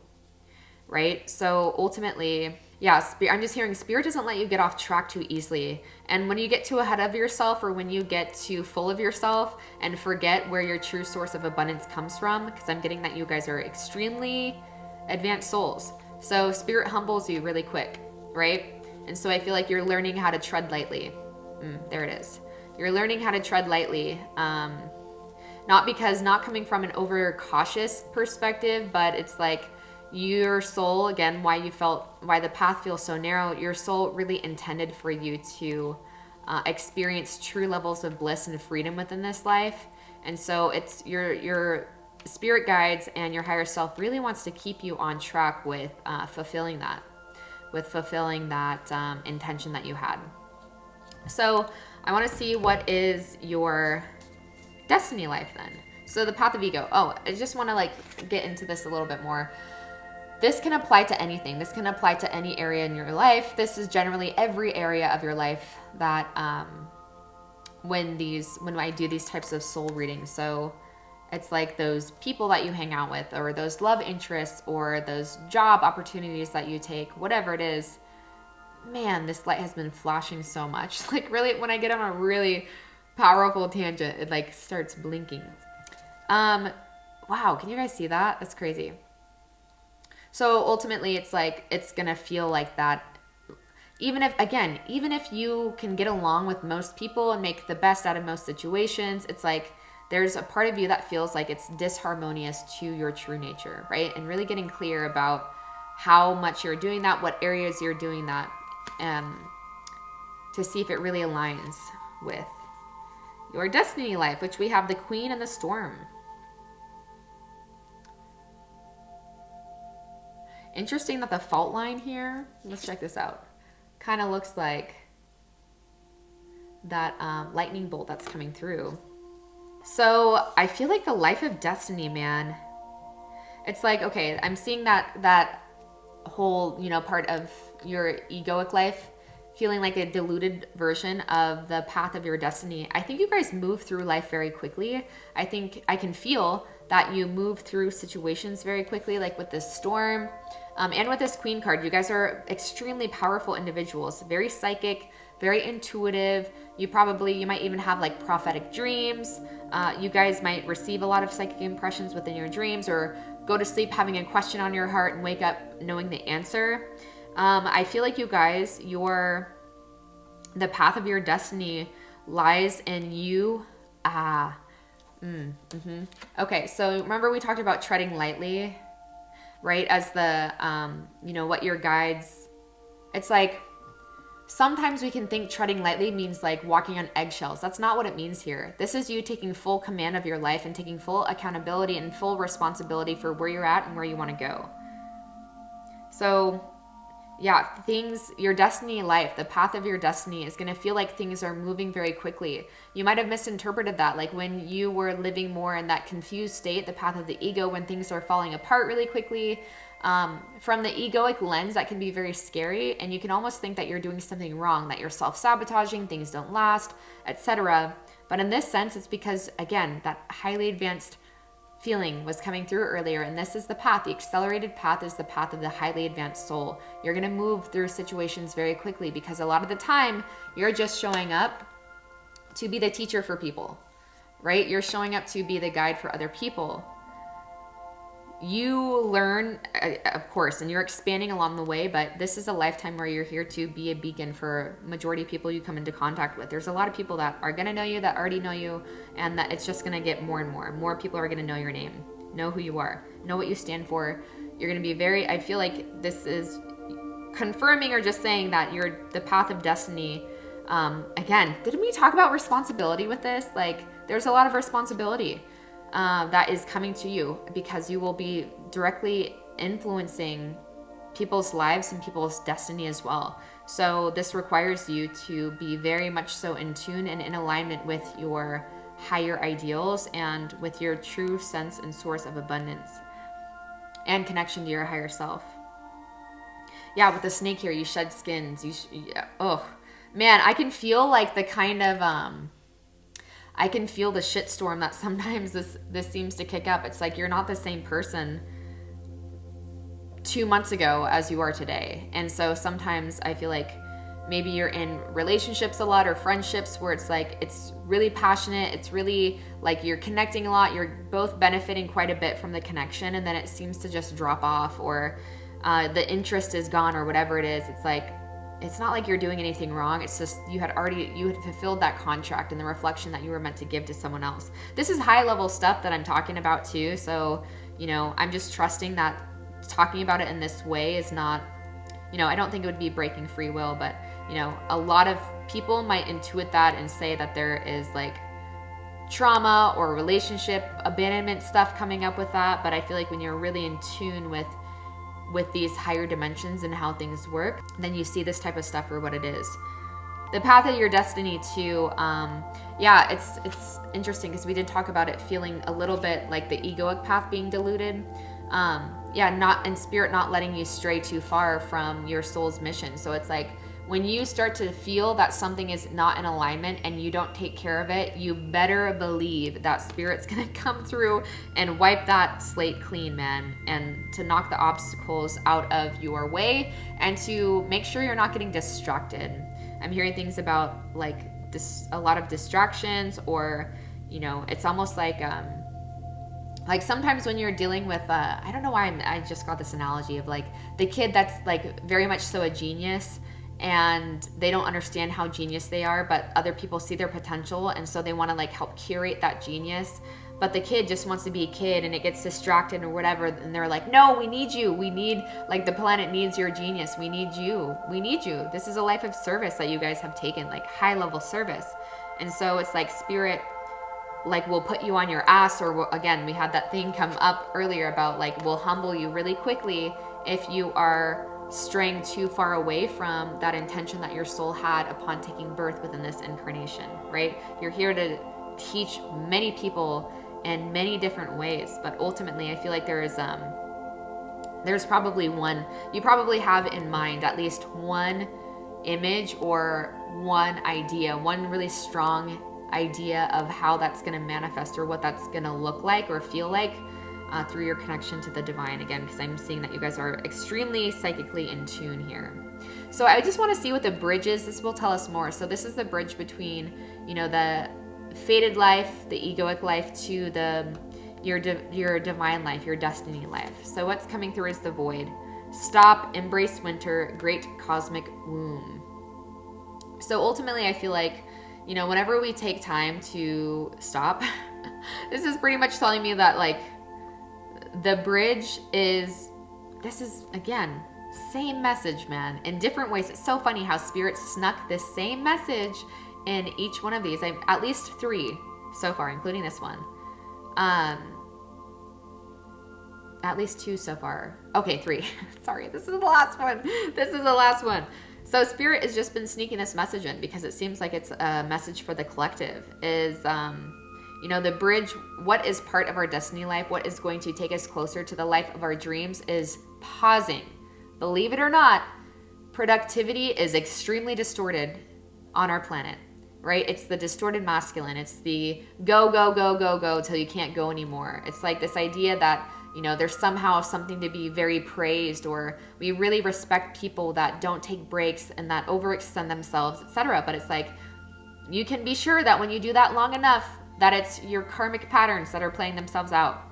right? So ultimately, I'm just hearing Spirit doesn't let you get off track too easily. And when you get too ahead of yourself, or when you get too full of yourself and forget where your true source of abundance comes from, because I'm getting that you guys are extremely advanced souls. So Spirit humbles you really quick, right? And so I feel like you're learning how to tread lightly. There it is. You're learning how to tread lightly. Not coming from an over cautious perspective, but it's like your soul, again, why the path feels so narrow, your soul really intended for you to experience true levels of bliss and freedom within this life. And so it's your spirit guides and your higher self really wants to keep you on track with fulfilling that intention that you had. So I want to see what is your destiny life then. So the path of ego. Oh, I just want to like get into this a little bit more. This can apply to anything. This can apply to any area in your life. This is generally every area of your life that when I do these types of soul readings. So it's like those people that you hang out with, or those love interests, or those job opportunities that you take, whatever it is. Man, this light has been flashing so much. Like really, when I get on a really powerful tangent, it like starts blinking. Wow, can you guys see that? That's crazy. So ultimately it's like, it's going to feel like that. Even if you can get along with most people and make the best out of most situations, it's like there's a part of you that feels like it's disharmonious to your true nature, right? And really getting clear about how much you're doing that, what areas you're doing that, to see if it really aligns with your destiny life, which we have the Queen and the Storm. Interesting that the fault line here, let's check this out, kind of looks like that lightning bolt that's coming through. So I feel like the life of destiny, man, it's like, okay, I'm seeing that whole, part of your egoic life feeling like a diluted version of the path of your destiny. I think you guys move through life very quickly. I think I can feel that you move through situations very quickly, like with this Storm, and with this Queen card. You guys are extremely powerful individuals, very psychic, very intuitive. You might even have like prophetic dreams. You guys might receive a lot of psychic impressions within your dreams, or go to sleep having a question on your heart and wake up knowing the answer. I feel like you guys, the path of your destiny lies in you. Okay, so remember we talked about treading lightly, right? As the, what your guides, it's like, sometimes we can think treading lightly means like walking on eggshells. That's not what it means here. This is you taking full command of your life and taking full accountability and full responsibility for where you're at and where you want to go. So yeah, your destiny life, the path of your destiny is going to feel like things are moving very quickly. You might have misinterpreted that, like when you were living more in that confused state, the path of the ego, when things are falling apart really quickly. From the egoic lens, that can be very scary, and you can almost think that you're doing something wrong, that you're self-sabotaging, things don't last, etc. But in this sense, it's because, again, that highly advanced feeling was coming through earlier, and this is the path. The accelerated path is the path of the highly advanced soul. You're going to move through situations very quickly because a lot of the time you're just showing up to be the teacher for people, right? You're showing up to be the guide for other people. You learn, of course, and you're expanding along the way, but this is a lifetime where you're here to be a beacon for majority of people you come into contact with. There's a lot of people that are going to know you, that already know you, and that it's just going to get more and more. More people are going to know your name, know who you are, know what you stand for. You're going to be I feel like this is confirming or just saying that you're the path of destiny. Again, didn't we talk about responsibility with this? Like, there's a lot of responsibility that is coming to you because you will be directly influencing people's lives and people's destiny as well. So this requires you to be very much so in tune and in alignment with your higher ideals and with your true sense and source of abundance and connection to your higher self. Yeah, with the snake here, you shed skins. Oh man, I can feel like the kind of I can feel the shitstorm that sometimes this seems to kick up. It's like you're not the same person 2 months ago as you are today. And so sometimes I feel like maybe you're in relationships a lot or friendships where it's like it's really passionate. It's really like you're connecting a lot. You're both benefiting quite a bit from the connection, and then it seems to just drop off, or the interest is gone, or whatever it is. It's like it's not like you're doing anything wrong. It's just you had fulfilled that contract and the reflection that you were meant to give to someone else. This is high level stuff that I'm talking about too. So, you know, I'm just trusting that talking about it in this way is not, you know, I don't think it would be breaking free will, but, you know, a lot of people might intuit that and say that there is like trauma or relationship abandonment stuff coming up with that. But I feel like when you're really in tune with these higher dimensions and how things work, then you see this type of stuff for what it is. The path of your destiny too, yeah, it's interesting because we did talk about it feeling a little bit like the egoic path being diluted. Yeah, not in spirit, not letting you stray too far from your soul's mission. So it's like when you start to feel that something is not in alignment and you don't take care of it, you better believe that spirit's gonna come through and wipe that slate clean, man, and to knock the obstacles out of your way and to make sure you're not getting distracted. I'm hearing things about like a lot of distractions, or, you know, it's almost like sometimes when you're dealing with, I don't know why I just got this analogy of like the kid that's like very much so a genius, and they don't understand how genius they are, but other people see their potential, and so they want to like help curate that genius. But the kid just wants to be a kid and it gets distracted or whatever, and they're like, no, we need you. We need, like, the planet needs your genius. We need you. We need you. This is a life of service that you guys have taken, like high level service. And so it's like spirit, like, will put you on your ass, or again, we had that thing come up earlier about like, will humble you really quickly if you are straying too far away from that intention that your soul had upon taking birth within this incarnation, right? You're here to teach many people in many different ways, but ultimately I feel like there's probably one, you probably have in mind at least one image or one idea, one really strong idea of how that's going to manifest or what that's going to look like or feel like through your connection to the divine, again, because I'm seeing that you guys are extremely psychically in tune here. So I just want to see what the bridge is. This will tell us more. So this is the bridge between, you know, the fated life, the egoic life, to your divine life, your destiny life. So what's coming through is the void. Stop, embrace winter, great cosmic womb. So ultimately I feel like, you know, whenever we take time to stop, this is pretty much telling me that like the bridge is, this is again, same message, man, in different ways. It's so funny how spirit snuck this same message in each one of these. I've at least 3 so far, including this one. At least 2 so far. Okay, 3. Sorry, this is the last one. This is the last one. So spirit has just been sneaking this message in because it seems like it's a message for the collective is, you know, the bridge, what is part of our destiny life, what is going to take us closer to the life of our dreams is pausing. Believe it or not, productivity is extremely distorted on our planet, right? It's the distorted masculine. It's the go, go, go, go, go till you can't go anymore. It's like this idea that, you know, there's somehow something to be very praised, or we really respect people that don't take breaks and that overextend themselves, etc. But it's like, you can be sure that when you do that long enough, that it's your karmic patterns that are playing themselves out,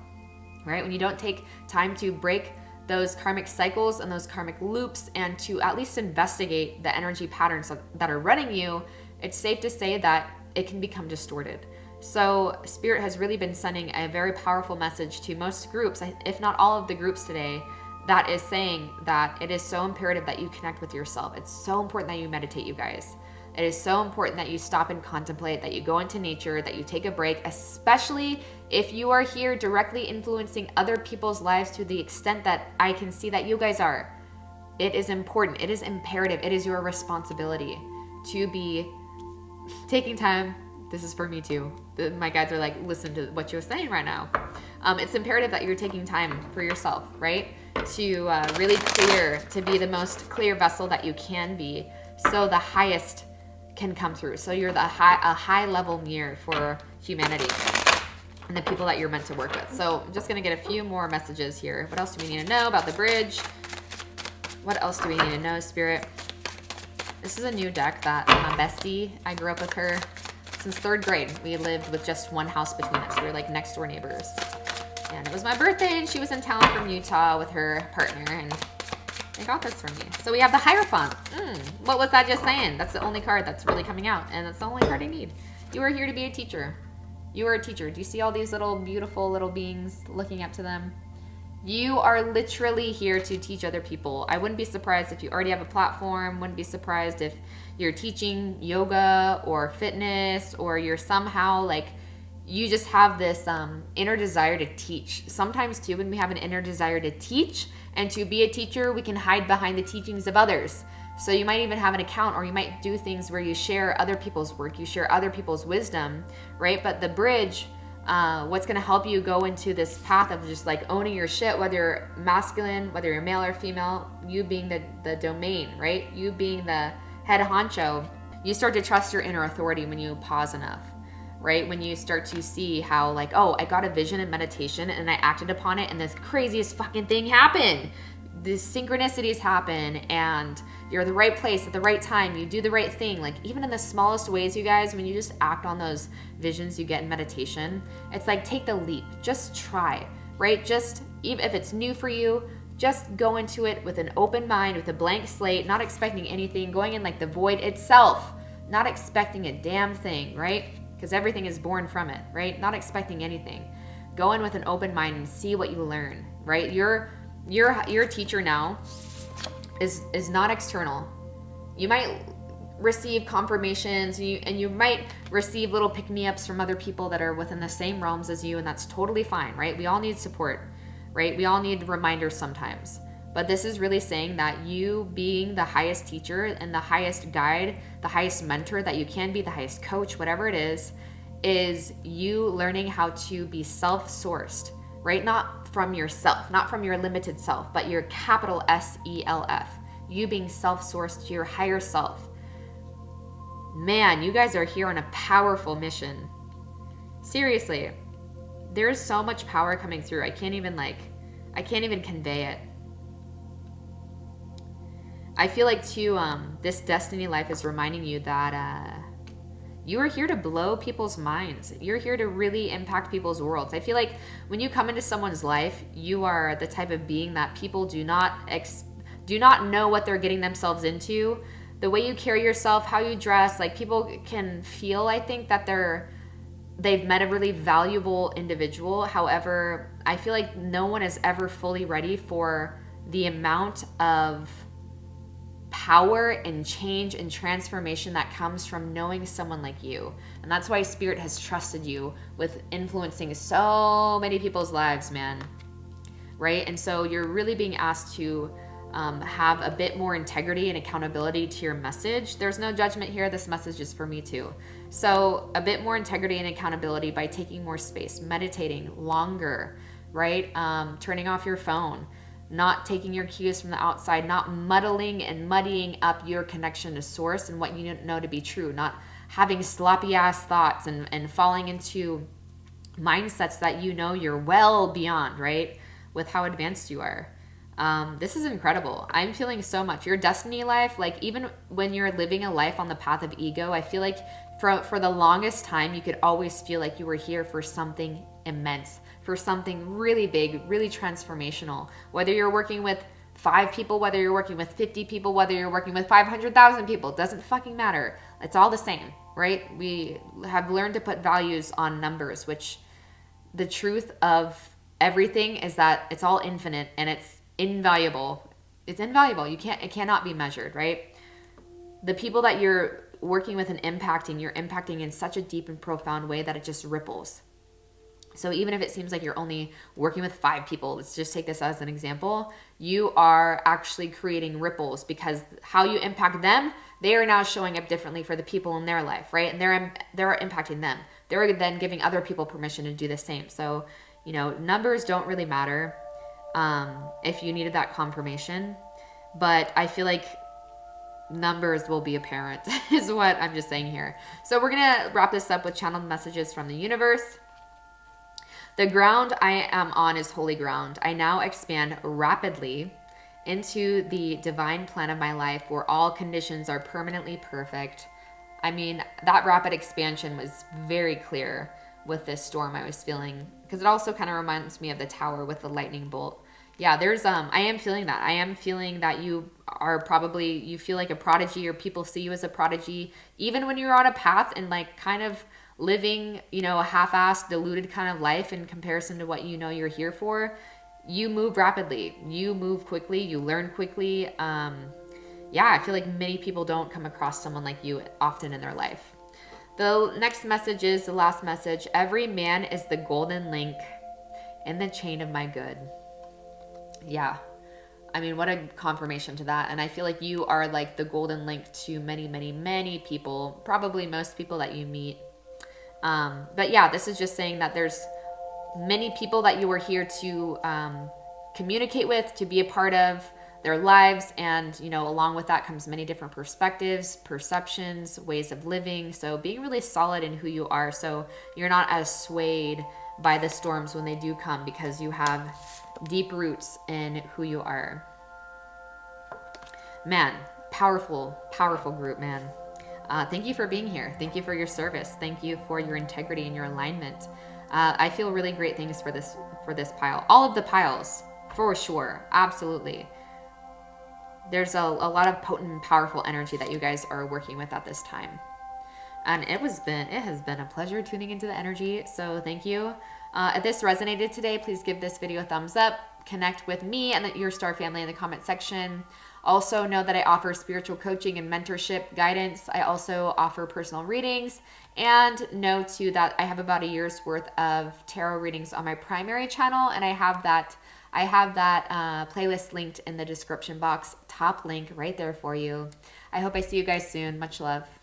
right? When you don't take time to break those karmic cycles and those karmic loops and to at least investigate the energy patterns that are running you, it's safe to say that it can become distorted. So spirit has really been sending a very powerful message to most groups, if not all of the groups today, that is saying that it is so imperative that you connect with yourself. It's so important that you meditate, you guys. It is so important that you stop and contemplate, that you go into nature, that you take a break, especially if you are here directly influencing other people's lives to the extent that I can see that you guys are. It is important. It is imperative. It is your responsibility to be taking time. This is for me too. My guides are like, listen to what you're saying right now. It's imperative that you're taking time for yourself, right? To really clear, to be the most clear vessel that you can be, so the highest can come through. So you're a high level mirror for humanity and the people that you're meant to work with. So I'm just going to get a few more messages here. What else do we need to know about the bridge? What else do we need to know, Spirit? This is a new deck that my bestie, I grew up with her since 3rd grade. We lived with just one house between us. We were like next door neighbors. And it was my birthday and she was in town from Utah with her partner. And They got this from me. So we have the Hierophant. What was that just saying? That's the only card that's really coming out. And that's the only card I need. You are here to be a teacher. You are a teacher. Do you see all these little beautiful little beings looking up to them? You are literally here to teach other people. I wouldn't be surprised if you already have a platform. Wouldn't be surprised if you're teaching yoga or fitness, or you're somehow like, you just have this inner desire to teach. Sometimes too, when we have an inner desire to teach and to be a teacher, we can hide behind the teachings of others. So you might even have an account, or you might do things where you share other people's work, you share other people's wisdom, right? But the bridge, what's going to help you go into this path of just like owning your shit, whether you're masculine, whether you're male or female, you being the domain, right? You being the head honcho, you start to trust your inner authority when you pause enough, right? When you start to see how like, oh, I got a vision in meditation and I acted upon it and this craziest fucking thing happened. These synchronicities happen and you're at the right place at the right time. You do the right thing. Like even in the smallest ways, you guys, when you just act on those visions you get in meditation, it's like take the leap, just try, right? Just even if it's new for you, just go into it with an open mind, with a blank slate, not expecting anything, going in like the void itself, not expecting a damn thing, right? Because everything is born from it, right? Not expecting anything. Go in with an open mind and see what you learn, right? Your teacher now is not external. You might receive confirmations and you might receive little pick-me-ups from other people that are within the same realms as you, and that's totally fine, right? We all need support, right? We all need reminders sometimes. But this is really saying that you being the highest teacher and the highest guide, the highest mentor that you can be, the highest coach, whatever it is you learning how to be self-sourced, right? Not from yourself, not from your limited self, but your capital S-E-L-F. You being self-sourced to your higher self. Man, you guys are here on a powerful mission. Seriously, there's so much power coming through. I can't even convey it. I feel like too, this destiny life is reminding you that you are here to blow people's minds. You're here to really impact people's worlds. I feel like when you come into someone's life, you are the type of being that people do not know what they're getting themselves into. The way you carry yourself, how you dress, like people can feel, I think, that they've met a really valuable individual. However, I feel like no one is ever fully ready for the amount of power and change and transformation that comes from knowing someone like you. And that's why Spirit has trusted you with influencing so many people's lives, man. Right? And so you're really being asked to have a bit more integrity and accountability to your message. There's no judgment here. This message is for me too. So a bit more integrity and accountability by taking more space, meditating longer, right? Turning off your phone, not taking your cues from the outside, not muddling and muddying up your connection to source and what you know to be true, not having sloppy ass thoughts and falling into mindsets that you know you're well beyond, right? With how advanced you are. This is incredible. I'm feeling so much. Your destiny life, like even when you're living a life on the path of ego, I feel like for the longest time, you could always feel like you were here for something immense, for something really big, really transformational. Whether you're working with 5 people, whether you're working with 50 people, whether you're working with 500,000 people, doesn't fucking matter. It's all the same, right? We have learned to put values on numbers, which the truth of everything is that it's all infinite and it's invaluable. It's invaluable. It cannot be measured, right? The people that you're working with and impacting, you're impacting in such a deep and profound way that it just ripples. So even if it seems like you're only working with 5 people, let's just take this as an example, you are actually creating ripples because how you impact them, they are now showing up differently for the people in their life, right? And they're impacting them. They're then giving other people permission to do the same. So, numbers don't really matter if you needed that confirmation, but I feel like numbers will be apparent is what I'm just saying here. So we're going to wrap this up with channeled messages from the universe. The ground I am on is holy ground. I now expand rapidly into the divine plan of my life where all conditions are permanently perfect. I mean, that rapid expansion was very clear with this storm I was feeling because it also kind of reminds me of the tower with the lightning bolt. Yeah, there's I am feeling that. I am feeling that you are probably, you feel like a prodigy, or people see you as a prodigy even when you're on a path and like kind of living, you know, a half-assed, diluted kind of life in comparison to what you know you're here for. You move rapidly. You move quickly, you learn quickly. Yeah, I feel like many people don't come across someone like you often in their life. The next message is the last message. Every man is the golden link in the chain of my good. Yeah. I mean, what a confirmation to that. And I feel like you are like the golden link to many, many, many people, probably most people that you meet. But yeah, this is just saying that there's many people that you are here to communicate with, to be a part of their lives. And, you know, along with that comes many different perspectives, perceptions, ways of living. So being really solid in who you are, so you're not as swayed by the storms when they do come, because you have deep roots in who you are. Man, powerful, powerful group, man. Thank you for being here. Thank you for your service. Thank you for your integrity and your alignment. I feel really great things for this pile. All of the piles, for sure, absolutely. There's a lot of potent, powerful energy that you guys are working with at this time. And it has been a pleasure tuning into the energy. So thank you. If this resonated today, please give this video a thumbs up. Connect with me and your star family in the comment section. Also know that I offer spiritual coaching and mentorship guidance. I also offer personal readings, and know too that I have about a year's worth of tarot readings on my primary channel, and I have that playlist linked in the description box, top link right there for you. I hope I see you guys soon. Much love.